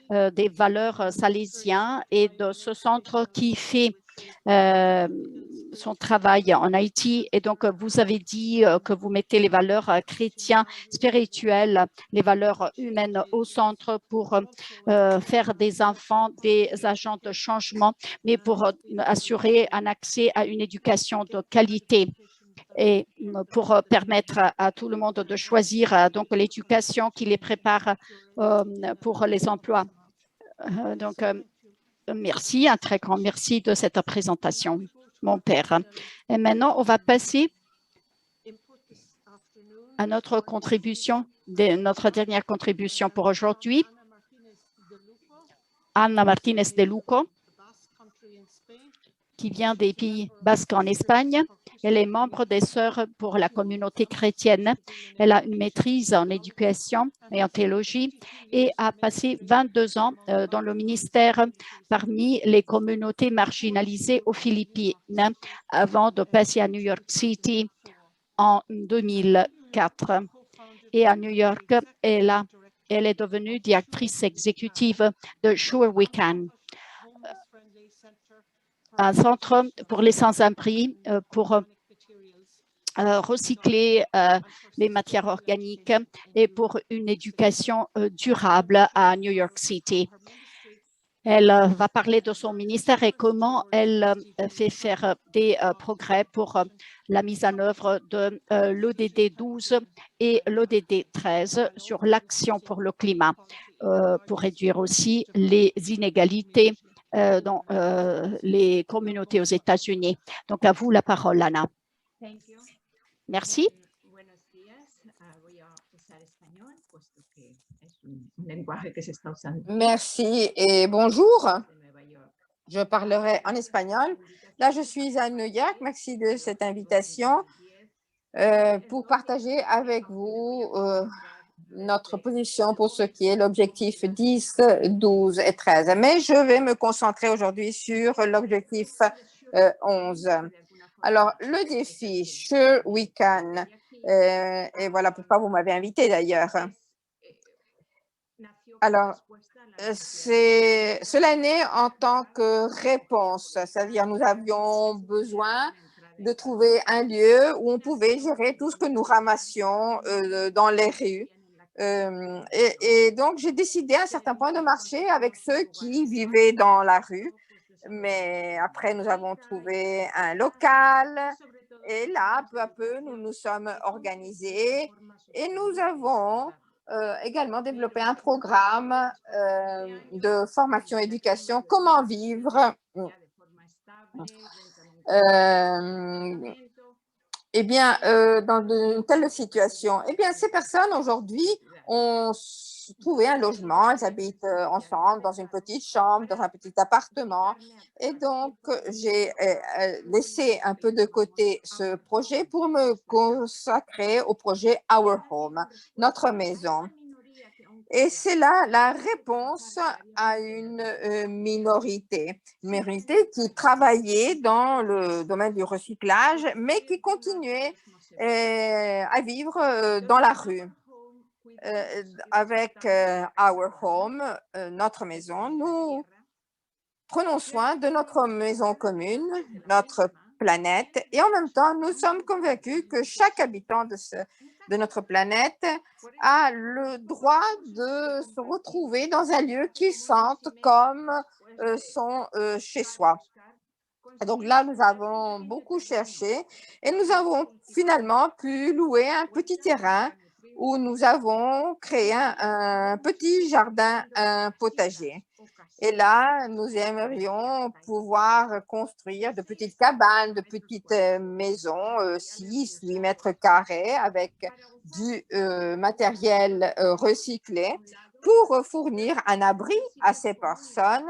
des valeurs salésiennes et de ce centre qui fait son travail en Haïti. Et donc, vous avez dit que vous mettez les valeurs chrétiennes, spirituelles, les valeurs humaines au centre pour faire des enfants des agents de changement, mais pour assurer un accès à une éducation de qualité et pour permettre à tout le monde de choisir donc l'éducation qui les prépare pour les emplois. Donc, merci, un très grand merci de cette présentation, mon père. Et maintenant, on va passer à notre contribution, notre dernière contribution pour aujourd'hui. Ana Martínez de Luco, qui vient des Pays Basques en Espagne. Elle est membre des Sœurs pour la communauté chrétienne. Elle a une maîtrise en éducation et en théologie et a passé 22 ans dans le ministère parmi les communautés marginalisées aux Philippines avant de passer à New York City en 2004. Et à New York, elle est devenue directrice exécutive de Sure We Can, un centre pour les sans-abri pour recycler les matières organiques et pour une éducation durable à New York City. Elle va parler de son ministère et comment elle fait faire des progrès pour la mise en œuvre de l'ODD 12 et l'ODD 13 sur l'action pour le climat, pour réduire aussi les inégalités dans les communautés aux États-Unis. Donc, à vous la parole, Anna. Merci. Merci et bonjour. Je parlerai en espagnol. Là, je suis à New York. Merci de cette invitation pour partager avec vous notre position pour ce qui est l'objectif 10, 12 et 13. Mais je vais me concentrer aujourd'hui sur l'objectif 11. Alors, le défi Sure We Can, et voilà pourquoi vous m'avez invité d'ailleurs. Alors, cela est né en tant que réponse, c'est-à-dire nous avions besoin de trouver un lieu où on pouvait gérer tout ce que nous ramassions dans les rues. Et donc, j'ai décidé à un certain point de marcher avec ceux qui vivaient dans la rue. Mais après, nous avons trouvé un local et là, peu à peu, nous nous sommes organisés et nous avons également développé un programme de formation et éducation, comment vivre. Eh bien, dans une telle situation, eh bien, ces personnes aujourd'hui ont trouvé un logement, elles habitent ensemble dans une petite chambre, dans un petit appartement. Et donc, j'ai laissé un peu de côté ce projet pour me consacrer au projet Our Home, notre maison. Et c'est là la réponse à une minorité qui travaillait dans le domaine du recyclage, mais qui continuait à vivre dans la rue. Avec Our Home, notre maison, nous prenons soin de notre maison commune, notre planète, et en même temps, nous sommes convaincus que chaque habitant de notre planète a le droit de se retrouver dans un lieu qu'il sente comme son chez-soi. Donc là, nous avons beaucoup cherché et nous avons finalement pu louer un petit terrain où nous avons créé un petit jardin, un potager. Et là, nous aimerions pouvoir construire de petites cabanes, de petites maisons, 6, 8 mètres carrés avec du matériel recyclé pour fournir un abri à ces personnes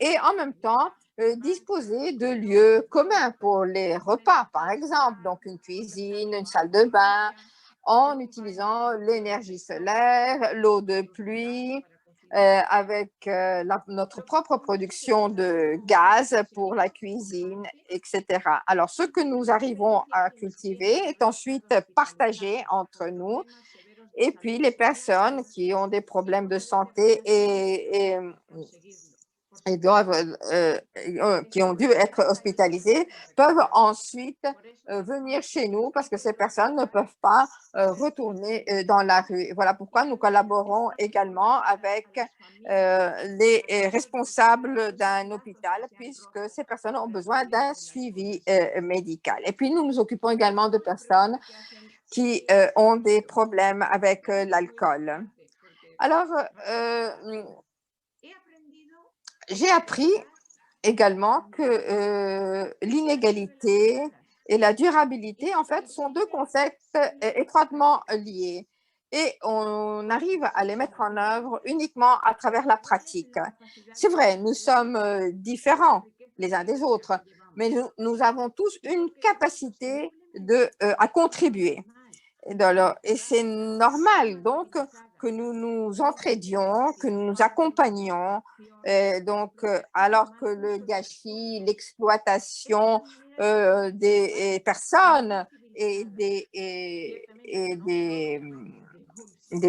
et en même temps disposer de lieux communs pour les repas, par exemple, donc une cuisine, une salle de bain, en utilisant l'énergie solaire, l'eau de pluie, avec notre propre production de gaz pour la cuisine, etc. Alors, ce que nous arrivons à cultiver est ensuite partagé entre nous. Et puis, les personnes qui ont des problèmes de santé et et qui ont dû être hospitalisés peuvent ensuite venir chez nous parce que ces personnes ne peuvent pas retourner dans la rue. Voilà pourquoi nous collaborons également avec les responsables d'un hôpital puisque ces personnes ont besoin d'un suivi médical. Et puis, nous nous occupons également de personnes qui ont des problèmes avec l'alcool. Alors, j'ai appris également que l'inégalité et la durabilité, en fait, sont deux concepts étroitement liés et on arrive à les mettre en œuvre uniquement à travers la pratique. C'est vrai, nous sommes différents les uns des autres, mais nous avons tous une capacité à contribuer. Et c'est normal, donc, que nous nous entraidions, que nous nous accompagnions. Alors que le gâchis, l'exploitation des personnes et des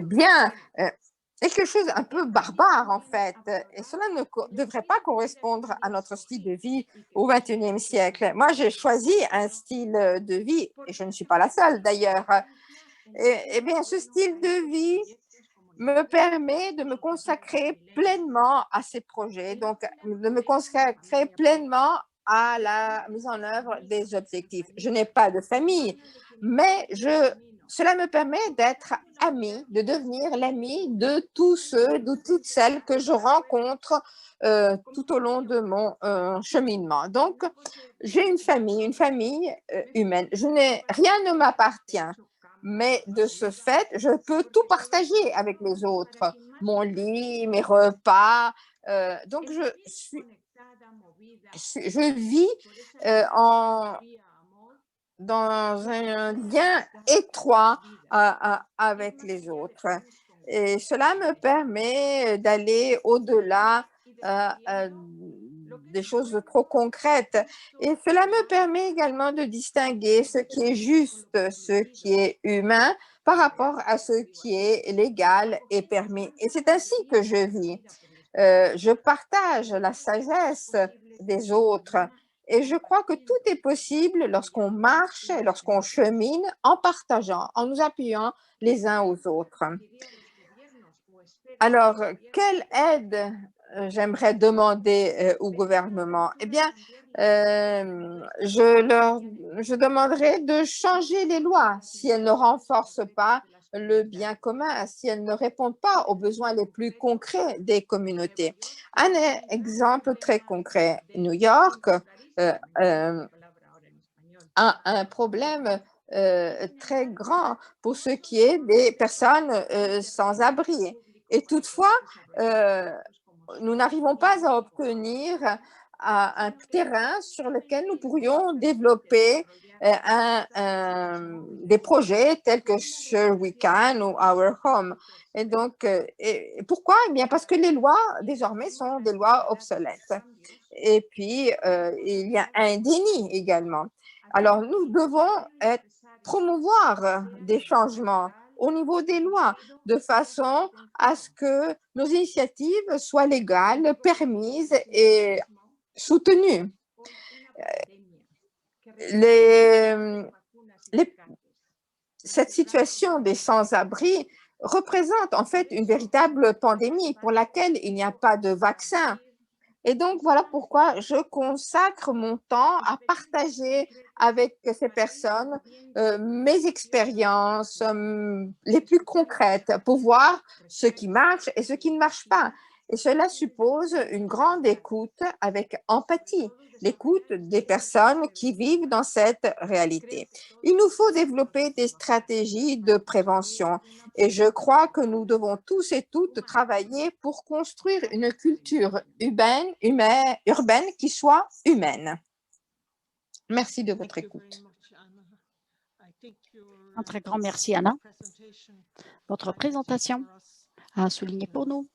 biens est quelque chose un peu barbare, en fait. Et cela ne devrait pas correspondre à notre style de vie au XXIe siècle. Moi, j'ai choisi un style de vie, et je ne suis pas la seule d'ailleurs. Eh bien, ce style de vie me permet de me consacrer pleinement à ces projets, donc de me consacrer pleinement à la mise en œuvre des objectifs. Je n'ai pas de famille, mais cela me permet d'être amie, de devenir l'amie de tous ceux, de toutes celles que je rencontre tout au long de mon cheminement. Donc, j'ai une famille humaine. Rien ne m'appartient. Mais de ce fait, je peux tout partager avec les autres, mon lit, mes repas. Donc, je vis dans un lien étroit avec les autres. Et cela me permet d'aller au-delà des choses trop concrètes. Et cela me permet également de distinguer ce qui est juste, ce qui est humain par rapport à ce qui est légal et permis. Et c'est ainsi que je vis. Je partage la sagesse des autres et je crois que tout est possible lorsqu'on marche, lorsqu'on chemine en partageant, en nous appuyant les uns aux autres. Alors, quelle aide j'aimerais demander au gouvernement? Eh bien, je demanderai de changer les lois si elles ne renforcent pas le bien commun, si elles ne répondent pas aux besoins les plus concrets des communautés. Un exemple très concret, New York a un problème très grand pour ce qui est des personnes sans abri. Et toutefois, nous n'arrivons pas à obtenir un terrain sur lequel nous pourrions développer des projets tels que Sure We Can ou Our Home. Et donc, pourquoi? Eh bien, parce que les lois, désormais, sont des lois obsolètes. Et puis, il y a un déni également. Alors, nous devons promouvoir des changements au niveau des lois, de façon à ce que nos initiatives soient légales, permises et soutenues. Cette situation des sans-abri représente en fait une véritable pandémie pour laquelle il n'y a pas de vaccin. Et donc, voilà pourquoi je consacre mon temps à partager avec ces personnes mes expériences les plus concrètes pour voir ce qui marche et ce qui ne marche pas. Et cela suppose une grande écoute avec empathie, l'écoute des personnes qui vivent dans cette réalité. Il nous faut développer des stratégies de prévention et je crois que nous devons tous et toutes travailler pour construire une culture urbaine qui soit humaine. Merci de votre écoute. Un très grand merci, Anna. Votre présentation a souligné pour nous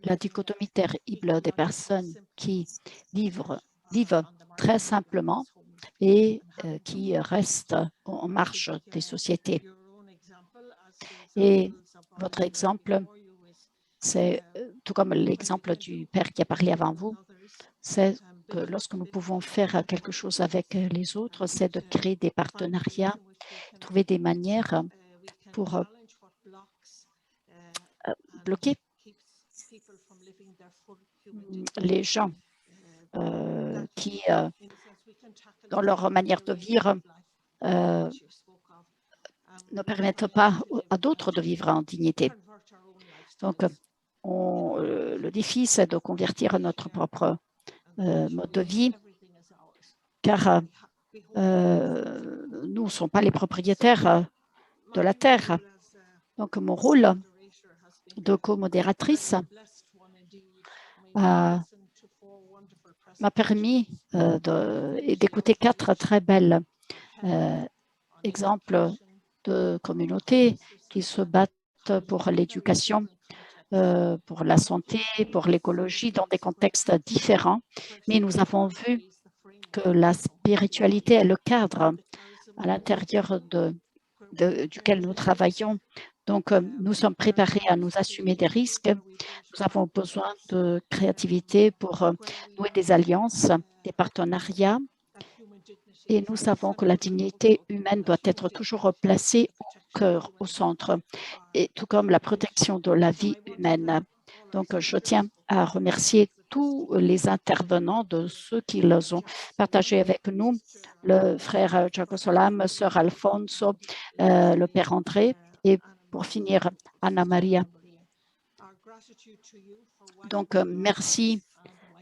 la dichotomie terrible des personnes qui vivent très simplement et qui restent en marge des sociétés. Et votre exemple C'est tout comme l'exemple du père qui a parlé avant vous, c'est que lorsque nous pouvons faire quelque chose avec les autres, c'est de créer des partenariats, trouver des manières pour bloquer les gens qui, dans leur manière de vivre, ne permettent pas à d'autres de vivre en dignité. Donc, le défi, c'est de convertir notre propre mode de vie, car nous ne sommes pas les propriétaires de la terre. Donc, mon rôle de co-modératrice m'a permis d'écouter 4 très belles exemples de communautés qui se battent pour l'éducation, pour la santé, pour l'écologie, dans des contextes différents. Mais nous avons vu que la spiritualité est le cadre à l'intérieur duquel nous travaillons. Donc, nous sommes préparés à nous assumer des risques. Nous avons besoin de créativité pour nouer des alliances, des partenariats. Et nous savons que la dignité humaine doit être toujours placée au cœur, au centre, et tout comme la protection de la vie humaine. Donc, je tiens à remercier tous les intervenants de ceux qui les ont partagés avec nous, le frère Jaco Solam, sœur Alfonso, le père André, et pour finir, Anna Maria. Donc, merci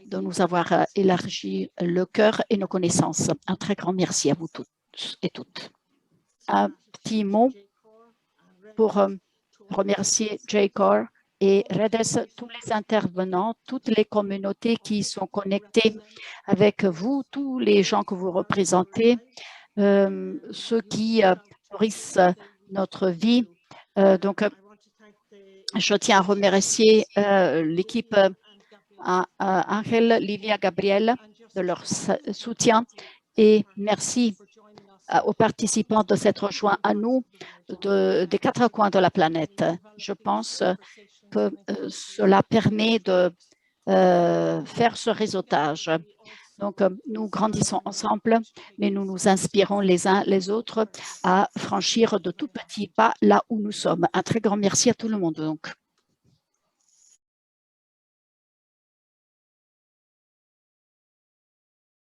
de nous avoir élargi le cœur et nos connaissances. Un très grand merci à vous tous et toutes. Un petit mot pour remercier J-Core et REDES, tous les intervenants, toutes les communautés qui sont connectées avec vous, tous les gens que vous représentez, ceux qui nourrissent notre vie. Donc, je tiens à remercier l'équipe Angel, Livia, Gabriel de leur soutien et merci aux participants de s'être joints à nous des 4 coins de la planète. Je pense que cela permet de faire ce réseautage. Donc, nous grandissons ensemble, mais nous nous inspirons les uns les autres à franchir de tout petits pas là où nous sommes. Un très grand merci à tout le monde. Donc.